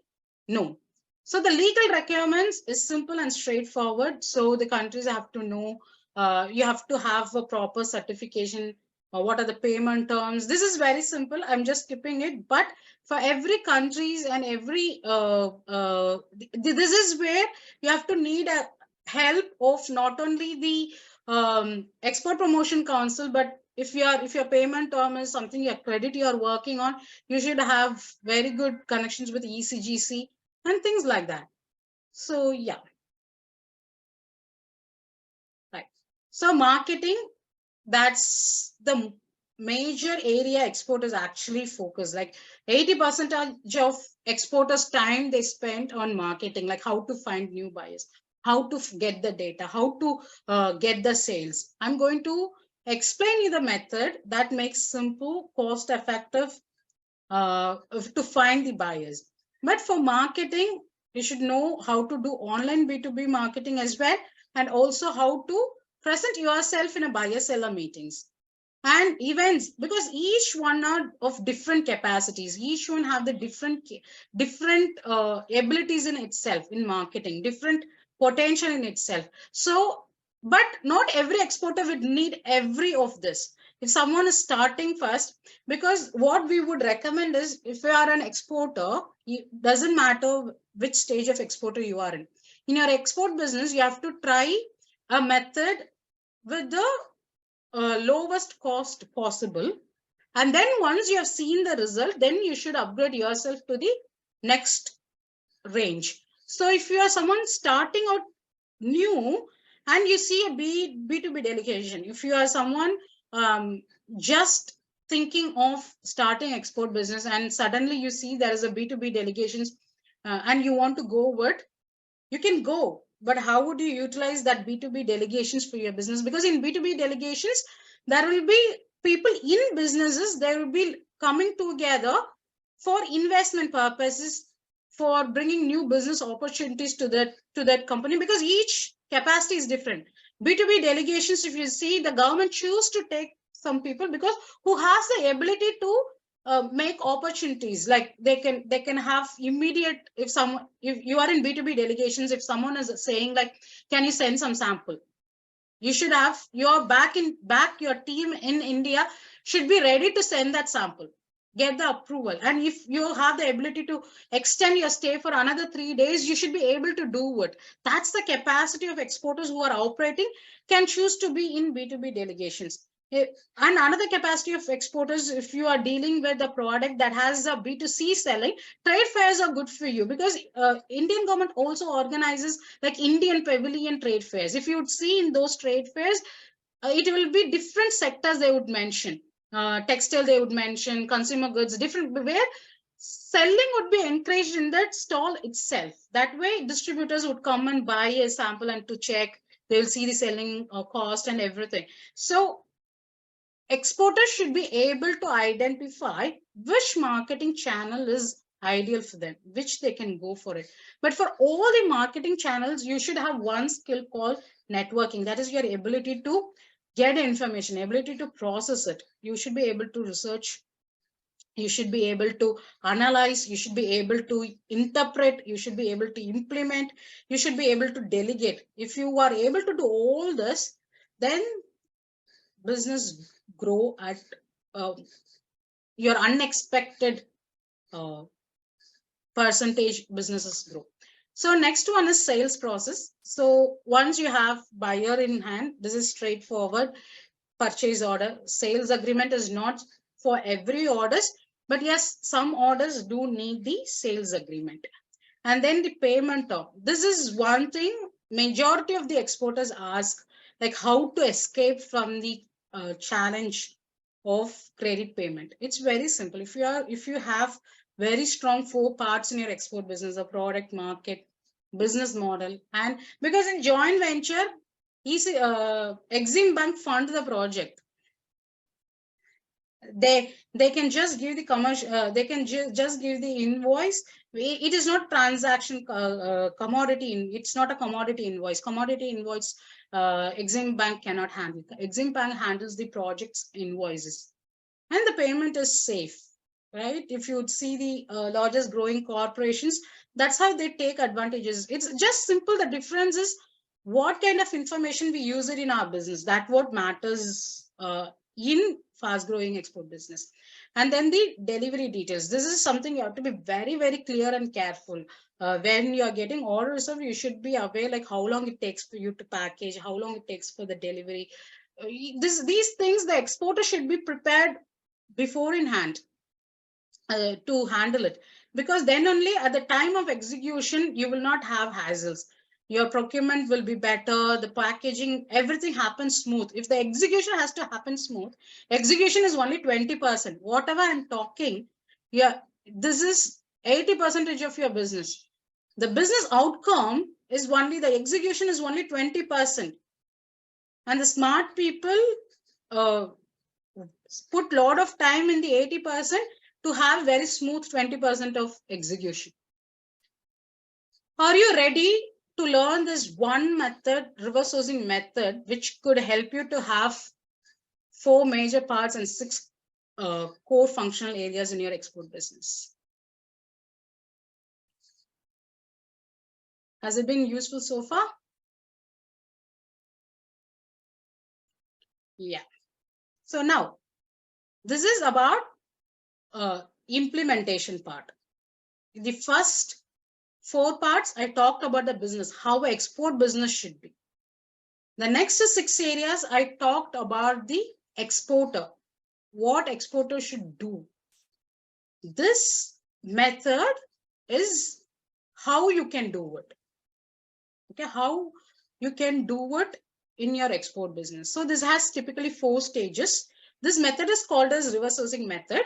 known. So the legal requirements is simple and straightforward. So the countries have to know, you have to have a proper certification. What are the payment terms? This is very simple. I'm just skipping it. But for every countries and every, this is where you have to need a help of not only the Export Promotion Council, but if your payment term is something, your credit you are working on, you should have very good connections with ECGC and things like that. So yeah. Right. So marketing, that's the major area exporters actually focus. Like 80% of exporters' time they spend on marketing, like how to find new buyers, how to get the data, how to get the sales. I'm going to explain you the method that makes simple, cost effective to find the buyers. But for marketing, you should know how to do online B2B marketing as well, and also how to present yourself in a buyer seller meetings and events, because each one are of different capacities. Each one have the different abilities in itself in marketing, different potential in itself. So But not every exporter would need every of this. If someone is starting first, because what we would recommend is, if you are an exporter, it doesn't matter which stage of exporter you are in. In your export business, you have to try a method with the lowest cost possible. And then once you have seen the result, then you should upgrade yourself to the next range. So if you are someone starting out new and you see a B2B delegation, if you are someone just thinking of starting export business and suddenly you see there is a B2B delegations and you want to go with, you can go. But how would you utilize that B2B delegations for your business? Because in B2B delegations, there will be people in businesses, they will be coming together for investment purposes, for bringing new business opportunities to that company, because each capacity is different. B2B delegations, if you see, the government choose to take some people because who has the ability to make opportunities, like they can have immediate, if you are in B2B delegations, if someone is saying like, can you send some sample, you should have your your team in India should be ready to send that sample, get the approval. And if you have the ability to extend your stay for another 3 days, you should be able to do it. That's the capacity of exporters who are operating, can choose to be in B2B delegations. And another capacity of exporters, if you are dealing with a product that has a B2C selling, trade fairs are good for you, because Indian government also organizes like Indian pavilion trade fairs. If you would see in those trade fairs, it will be different sectors they would mention. Textile they would mention, consumer goods, different, where selling would be encouraged in that stall itself. That way distributors would come and buy a sample and to check, they'll see the selling cost and everything. So exporters should be able to identify which marketing channel is ideal for them, which they can go for it. But for all the marketing channels, you should have one skill called networking. That is your ability to get information, ability to process it. You should be able to research, you should be able to analyze, you should be able to interpret, you should be able to implement, you should be able to delegate. If you are able to do all this, then business grow at your unexpected uh, percentage businesses grow. So next one is sales process. So once you have buyer in hand, this is straightforward. Purchase order, sales agreement is not for every orders, but yes, some orders do need the sales agreement. And then the payment term, this is one thing majority of the exporters ask, like how to escape from the challenge of credit payment. It's very simple. If you have very strong 4 parts in your export business, a product, market, business model, and because in joint venture, Exim Bank fund the project. They can just give the commercial, they can just give the invoice. It is not transaction commodity, it's not a commodity invoice. Commodity invoice, Exim Bank cannot handle. Exim Bank handles the project's invoices, and the payment is safe, right? If you see the largest growing corporations, that's how they take advantages. It's just simple. The difference is what kind of information we use it in our business. That what matters in fast growing export business. And then the delivery details, this is something you have to be very, very clear and careful. When you are getting orders, you should be aware like how long it takes for you to package, how long it takes for the delivery. These things the exporter should be prepared before in hand to handle it, because then only at the time of execution you will not have hassles. Your procurement will be better, the packaging, everything happens smooth. If the execution has to happen smooth, execution is only 20%. Whatever I'm talking, yeah, this is 80% of your business. The business outcome is only, the execution is only 20%. And the smart people uh, put lot of time in the 80% to have very smooth 20% of execution. Are you ready to learn this one method, reverse sourcing method, which could help you to have 4 major parts and 6 core functional areas in your export business? Has it been useful so far? Yeah. So now this is about implementation part. The first 4 parts I talked about the business, how export business should be. The next 6 areas I talked about the exporter, what exporter should do. This method is how you can do it. Okay, how you can do it in your export business. So this has typically 4 stages. This method is called as reverse sourcing method.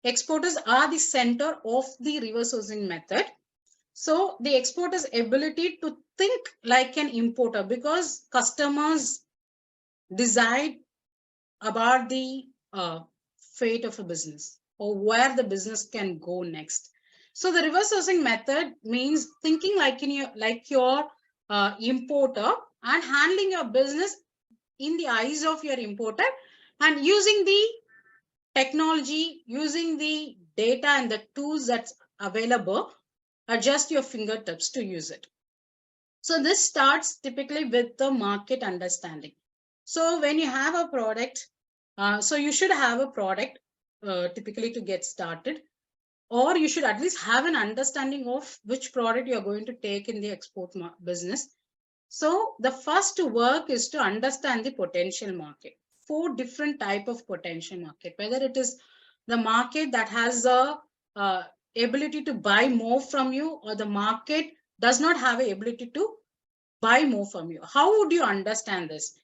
Exporters are the center of the reverse sourcing method. So the exporter's ability to think like an importer, because customers decide about the fate of a business or where the business can go next. So the reverse sourcing method means thinking like your importer and handling your business in the eyes of your importer and using the technology, using the data and the tools that's available at just your fingertips to use it. So this starts typically with the market understanding. So when you have a product, so you should have a product typically to get started, or you should at least have an understanding of which product you're going to take in the export business. So the first work is to understand the potential market. 4 different type of potential market, whether it is the market that has a ability to buy more from you, or the market does not have a ability to buy more from you. How would you understand this?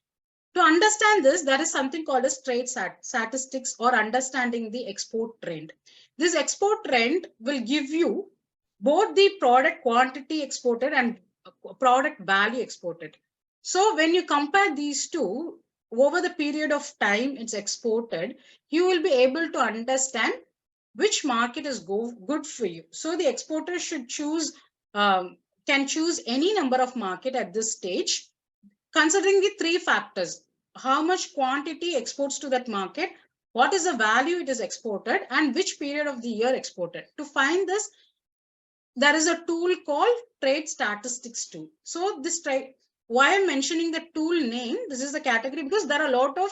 To understand this, there is something called as trade statistics, or understanding the export trend. This export trend will give you both the product quantity exported and product value exported. So when you compare these two over the period of time it's exported, you will be able to understand which market is good for you. So the exporter should choose, can choose any number of market at this stage, considering the 3 factors: how much quantity exports to that market, what is the value it is exported, and which period of the year exported. To find this, there is a tool called trade statistics tool. So this why I'm mentioning the tool name, this is the category, because there are a lot of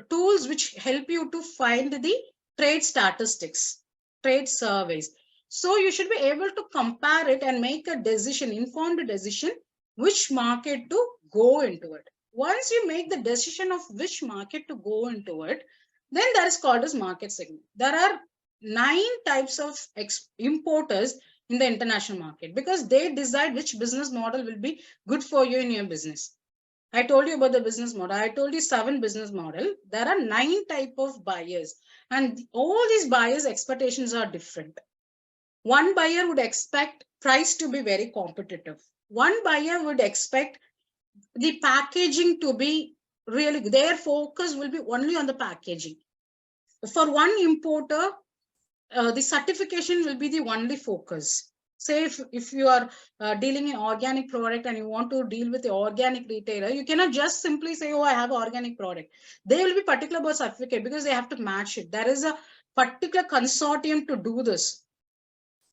tools which help you to find the trade statistics, trade surveys. So you should be able to compare it and make a decision, informed decision, which market to go into it. Once you make the decision of which market to go into it, then that is called as market segment. There are 9 types of importers in the international market, because they decide which business model will be good for you in your business. I told you about the business model. I told you 7 business model. There are 9 type of buyers, and all these buyers' expectations are different. One buyer would expect price to be very competitive. One buyer would expect the packaging to be really, their focus will be only on the packaging. For one importer, the certification will be the only focus. Say if you are dealing in organic product and you want to deal with the organic retailer, you cannot just simply say, oh, I have organic product. They will be particular about certificate, because they have to match it. There is a particular consortium to do this.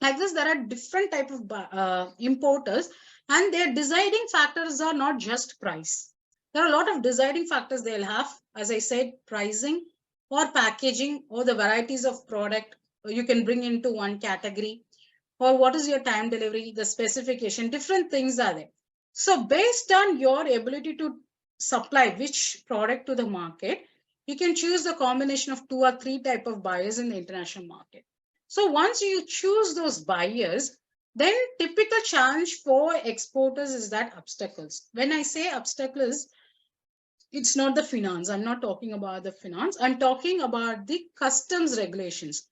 Like this, there are different type of importers, and their deciding factors are not just price. There are a lot of deciding factors they'll have, as I said, pricing or packaging, or the varieties of product you can bring into one category, or what is your time delivery, the specification, different things are there. So based on your ability to supply which product to the market, you can choose the combination of 2 or 3 type of buyers in the international market. So once you choose those buyers, then typical challenge for exporters is that obstacles. When I say obstacles, it's not the finance. I'm not talking about the finance. I'm talking about the customs regulations.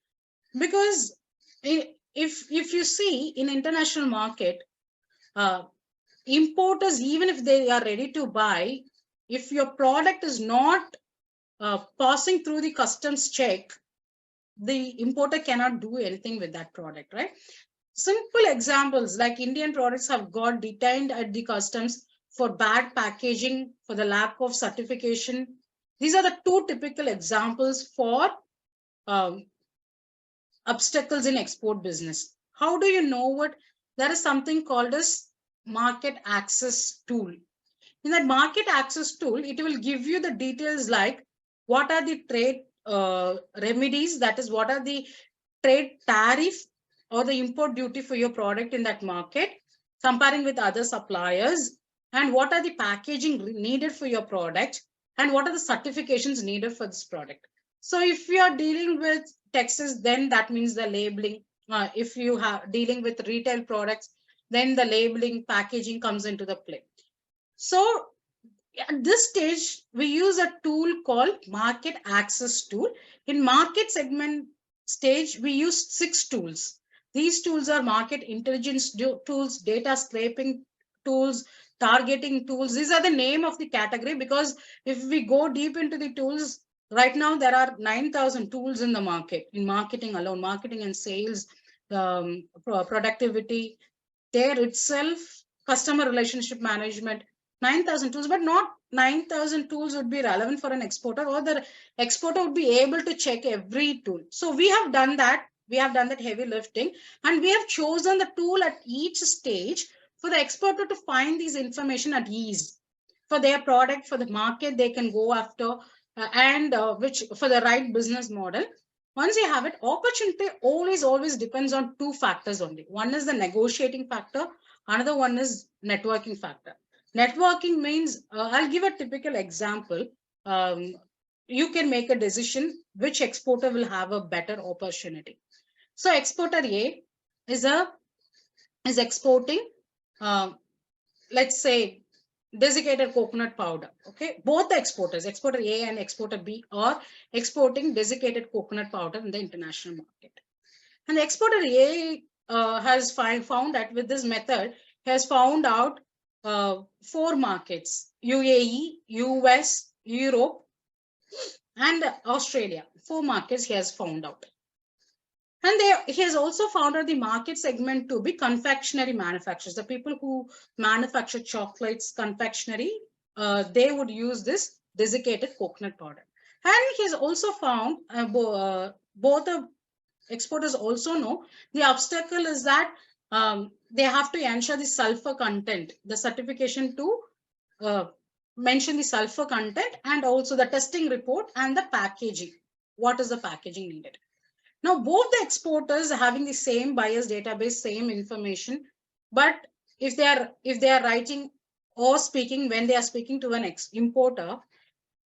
Because if you see in international market, importers, even if they are ready to buy, if your product is not passing through the customs check, the importer cannot do anything with that product, right? Simple examples like Indian products have got detained at the customs for bad packaging, for the lack of certification. These are the 2 typical examples for obstacles in export business. How do you know what? There is something called as market access tool. In that market access tool, it will give you the details like what are the trade remedies, that is what are the trade tariff or the import duty for your product in that market, comparing with other suppliers, and what are the packaging needed for your product, and what are the certifications needed for this product. So if you are dealing with Texas, then that means the labeling. If you have dealing with retail products, then the labeling, packaging comes into the play. So at this stage, we use a tool called market access tool. In market segment stage, we use 6 tools. These tools are market intelligence tools, data scraping tools, targeting tools. These are the name of the category, because if we go deep into the tools, right now there are 9,000 tools in the market, in marketing alone, marketing and sales, productivity, there itself, customer relationship management, 9,000 tools, but not 9,000 tools would be relevant for an exporter, or the exporter would be able to check every tool. So we have done that. We have done that heavy lifting, and we have chosen the tool at each stage for the exporter to find these information at ease for their product, for the market they can go after, and which for the right business model. Once you have it, opportunity always depends on 2 factors only. One is the negotiating factor, another one is networking factor. Networking means, I'll give a typical example. You can make a decision which exporter will have a better opportunity. So exporter A is exporting, let's say, desiccated coconut powder. Okay, both the exporters, exporter A and exporter B, are exporting desiccated coconut powder in the international market. And the exporter A has found that with this method, has found out 4 markets: UAE, US, Europe, and Australia. 4 markets he has found out. And he has also found out the market segment to be confectionery manufacturers. The people who manufacture chocolates, confectionery, they would use this desiccated coconut powder. And he has also found, both the exporters also know, the obstacle is that they have to ensure the sulfur content, the certification to mention the sulfur content, and also the testing report and the packaging. What is the packaging needed? Now, both the exporters are having the same buyers database, same information, but if they are writing or speaking, when they are speaking to an importer,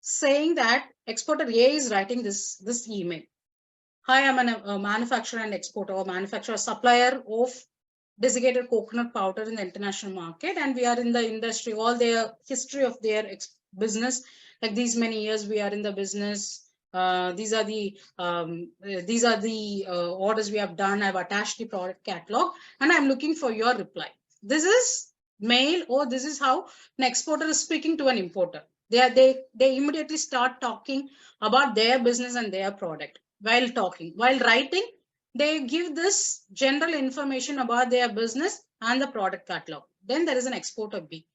saying that exporter A is writing this email: hi, I'm a manufacturer and exporter, or manufacturer, supplier of desiccated coconut powder in the international market, and we are in the industry, all their history of their business, like these many years we are in the business. These are the orders we have done. I've attached the product catalog, and I'm looking for your reply. This is mail, or this is how an exporter is speaking to an importer. They immediately start talking about their business and their product while talking. While writing, they give this general information about their business and the product catalog. Then there is an exporter B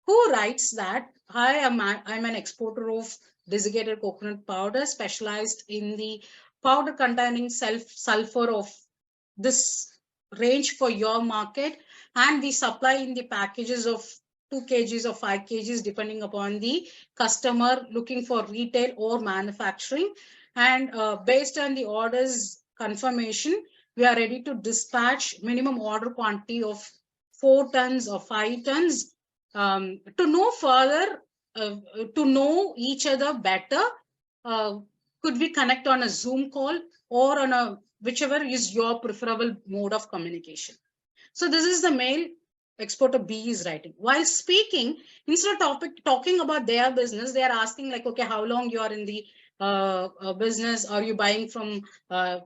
who writes that, hi, I'm an exporter of desiccated coconut powder, specialized in the powder containing sulfur of this range for your market, and we supply in the packages of 2 kgs or 5 kgs, depending upon the customer looking for retail or manufacturing. And based on the orders confirmation, we are ready to dispatch minimum order quantity of 4 tons or 5 tons. To know further, to know each other better, could we connect on a Zoom call or on a whichever is your preferable mode of communication? So this is the mail exporter B is writing. While speaking, instead of talking about their business, they are asking like, okay, how long you are in the business? Are you buying from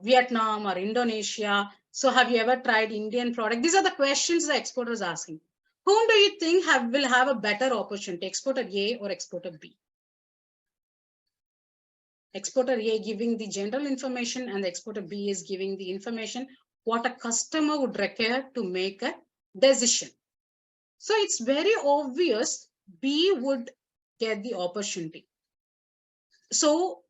Vietnam or Indonesia? So have you ever tried Indian product? These are the questions the exporter is asking. Whom do you think will have a better opportunity, exporter A or exporter B? Exporter A giving the general information, and the exporter B is giving the information what a customer would require to make a decision. So it's very obvious B would get the opportunity. So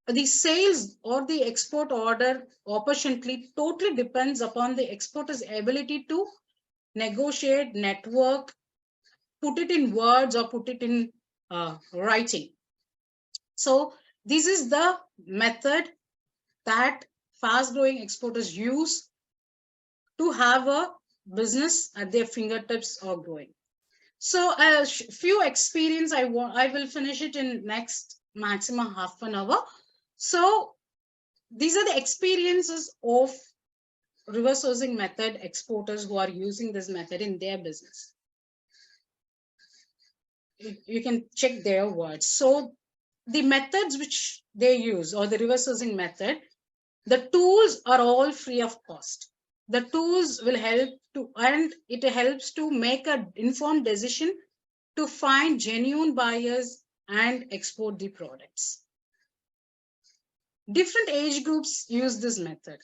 the sales or the export order opportunity totally depends upon the exporter's ability to negotiate, network, put it in words or put it in writing. So this is the method that fast growing exporters use to have a business at their fingertips or growing. So a few experience I will finish it in next maximum half an hour. So these are the experiences of reverse sourcing method exporters who are using this method in their business. You can check their words. So the methods which they use, or the reverse sourcing method, the tools are all free of cost. The tools will help to, and it helps to make an informed decision to find genuine buyers and export the products. Different age groups use this method.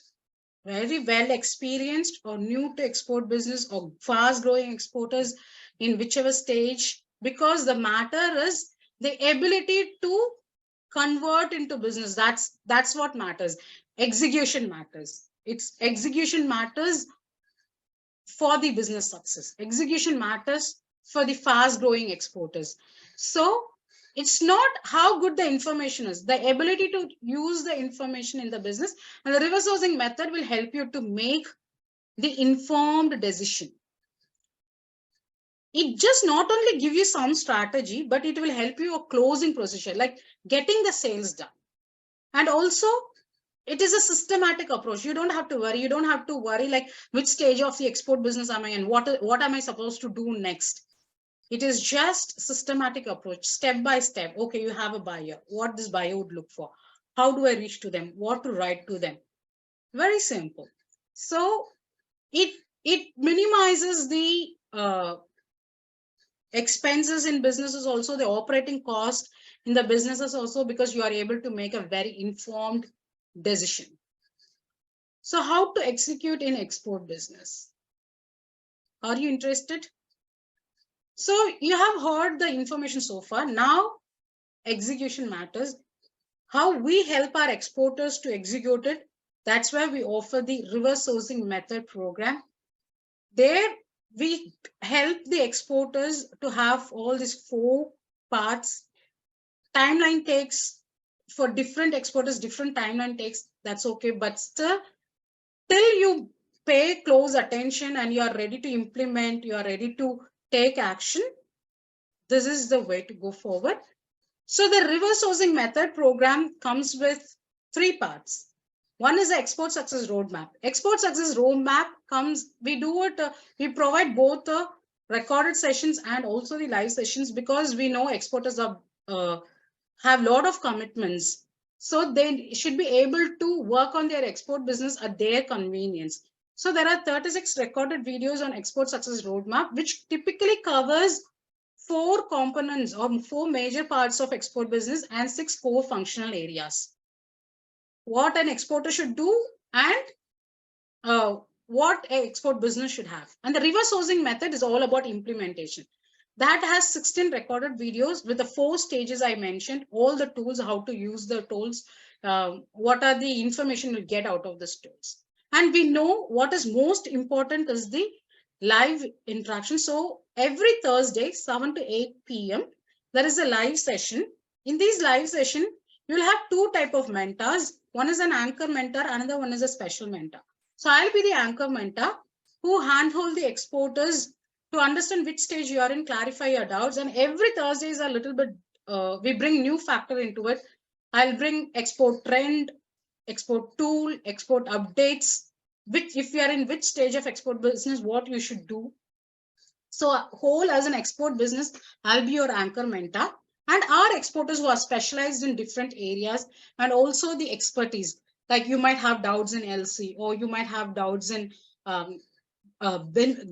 Very well experienced or new to export business or fast growing exporters in whichever stage, because the matter is the ability to convert into business. That's what matters. Execution matters. It's execution matters for the business success. Execution matters for the fast growing exporters. So it's not how good the information is, the ability to use the information in the business, and the reverse sourcing method will help you to make the informed decision. It just not only give you some strategy, but it will help you a closing procedure, like getting the sales done. And also it is a systematic approach. You don't have to worry. You don't have to worry like which stage of the export business am I in? What am I supposed to do next? It is just systematic approach, step by step. Okay, you have a buyer. What this buyer would look for? How do I reach to them? What to write to them? Very simple. So it minimizes the expenses in businesses, also the operating cost in the businesses also, because you are able to make a very informed decision. So how to execute in export business? Are you interested? So you have heard the information so far. Now execution matters. How we help our exporters to execute it, that's why we offer the reverse sourcing method program. There we help the exporters to have all these 4 parts. Timeline takes for different exporters, different timeline takes, that's okay, but still till you pay close attention and you are ready to implement, you are ready to take action, this is the way to go forward. So the reverse sourcing method program comes with 3 parts. One is the export success roadmap. Export success roadmap comes, we do it, we provide both the recorded sessions and also the live sessions, because we know exporters are have a lot of commitments. So they should be able to work on their export business at their convenience. So there are 36 recorded videos on export success roadmap, which typically covers 4 components or 4 major parts of export business and 6 core functional areas. What an exporter should do and what an export business should have. And the reverse sourcing method is all about implementation. That has 16 recorded videos with the 4 stages I mentioned, all the tools, how to use the tools, what are the information you get out of these tools. And we know what is most important is the live interaction. So every Thursday, 7 to 8 p.m., there is a live session. In these live session, you'll have 2 types of mentors. One is an anchor mentor, another one is a special mentor. So I'll be the anchor mentor who handhold the exporters to understand which stage you are in, clarify your doubts. And every Thursday is a little bit, we bring new factor into it. I'll bring export trend, export tool, export updates, which if you are in which stage of export business, what you should do. So whole as an export business, I'll be your anchor mentor. And our exporters who are specialized in different areas, and also the expertise, like you might have doubts in LC, or you might have doubts in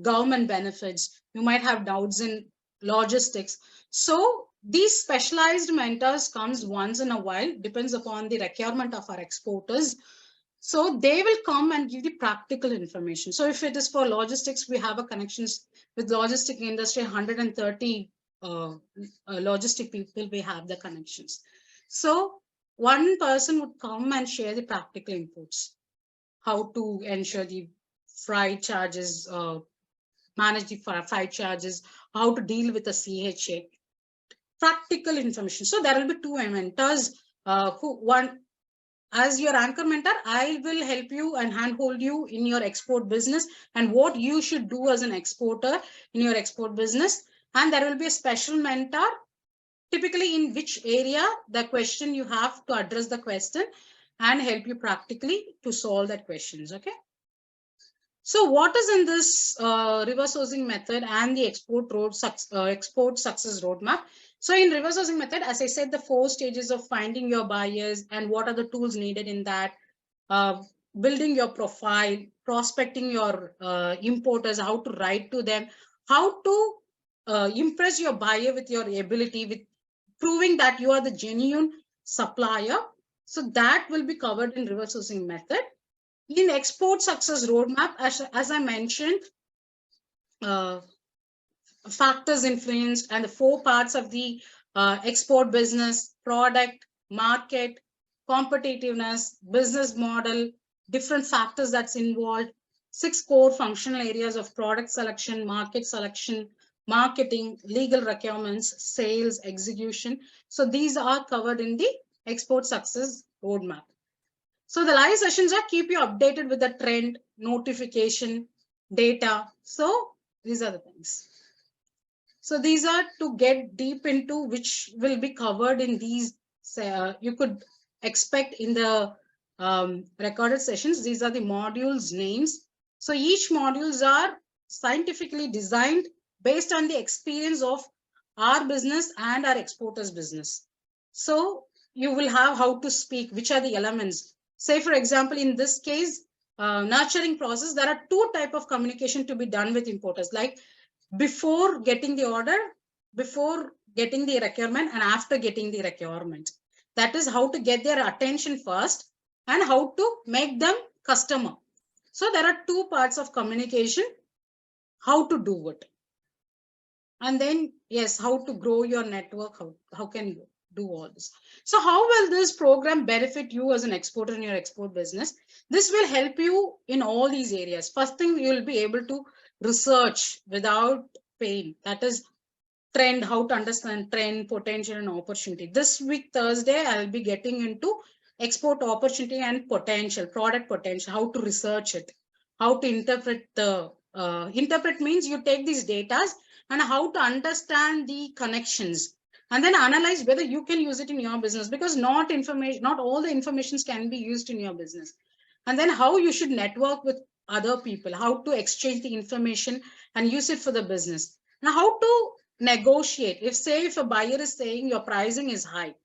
government benefits, you might have doubts in logistics. So these specialized mentors comes once in a while, depends upon the requirement of our exporters. So they will come and give the practical information. So if it is for logistics, we have a connections with logistic industry, 130 logistic people, we have the connections. So one person would come and share the practical inputs, how to ensure the freight charges manage the fight charges, how to deal with a CHA, practical information. So there will be two mentors, one as your anchor mentor, I will help you and handhold you in your export business and what you should do as an exporter in your export business. And there will be a special mentor, typically in which area the question you have to address the question and help you practically to solve that questions. Okay. So what is in this reverse sourcing method and the export success roadmap? So in reverse sourcing method, as I said, the 4 stages of finding your buyers and what are the tools needed in that, building your profile, prospecting your importers, how to write to them, how to impress your buyer with your ability, with proving that you are the genuine supplier. So that will be covered in reverse sourcing method. In export success roadmap, as I mentioned, factors influenced and the 4 parts of the export business: product, market, competitiveness, business model, different factors that's involved, 6 core functional areas of product selection, market selection, marketing, legal requirements, sales, execution. So these are covered in the export success roadmap. So the live sessions are keep you updated with the trend, notification, data. So these are the things. So these are to get deep into, which will be covered in these, you could expect in the recorded sessions. These are the modules names. So each modules are scientifically designed based on the experience of our business and our exporters business. So you will have how to speak, which are the elements. Say, for example, in this case, nurturing process, there are 2 types of communication to be done with importers, like before getting the order, before getting the requirement, and after getting the requirement. That is how to get their attention first and how to make them customer. So there are 2 parts of communication, how to do it. And then, yes, how to grow your network, how can you do all this. So how will this program benefit you as an exporter in your export business? This will help you in all these areas. First thing, you will be able to research without pain. That is trend, how to understand trend, potential, and opportunity. This week, Thursday, I'll be getting into export opportunity and potential, product potential, how to research it, how to interpret the, interpret means you take these data and how to understand the connections and then analyze whether you can use it in your business, because not all the informations can be used in your business. And then how you should network with other people, how to exchange the information and use it for the business. Now, how to negotiate. If a buyer is saying your pricing is high,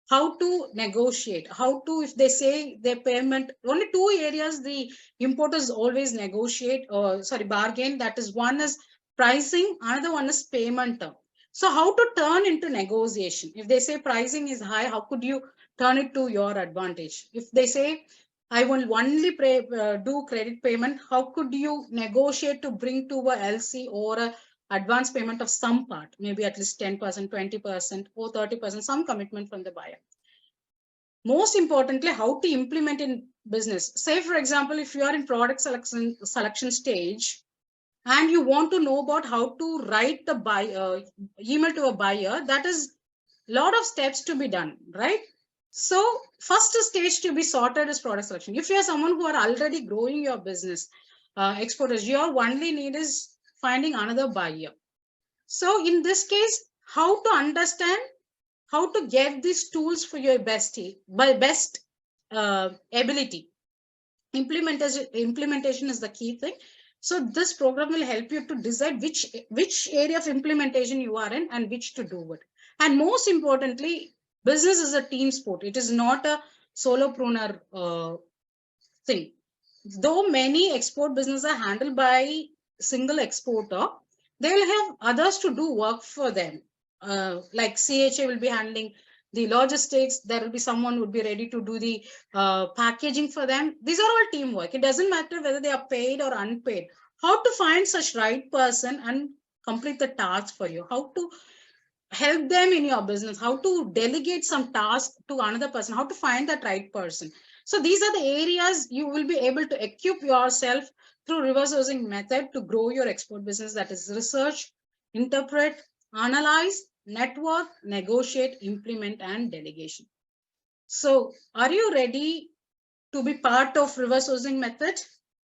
how to negotiate, how to, if they say their payment, only 2 areas the importers always negotiate, or bargain. That is, one is pricing, another one is payment term. So how to turn into negotiation? If they say pricing is high, how could you turn it to your advantage? If they say I will only do credit payment, how could you negotiate to bring to a LC or a advance payment of some part, maybe at least 10%, 20%, or 30%, some commitment from the buyer. Most importantly, how to implement in business. Say, for example, if you are in product selection stage and you want to know about how to write the email to a buyer, that is a lot of steps to be done, right? So first stage to be sorted is product selection. If you are someone who are already growing your business, exporters, your only need is finding another buyer. So in this case, how to understand, how to get these tools for your best ability. Implementation is the key thing. So this program will help you to decide which area of implementation you are in and which to do it. And most importantly, business is a team sport. It is not a solopreneur thing. Though many export businesses are handled by single exporter, they will have others to do work for them. Like CHA will be handling the logistics. There will be someone who would be ready to do the packaging for them. These are all teamwork. It doesn't matter whether they are paid or unpaid. How to find such right person and complete the task for you. How to help them in your business. How to delegate some task to another person. How to find that right person. So these are the areas you will be able to equip yourself through reverse sourcing method to grow your export business, that is research, interpret, analyze, network, negotiate, implement, and delegation. So are you ready to be part of reverse sourcing method?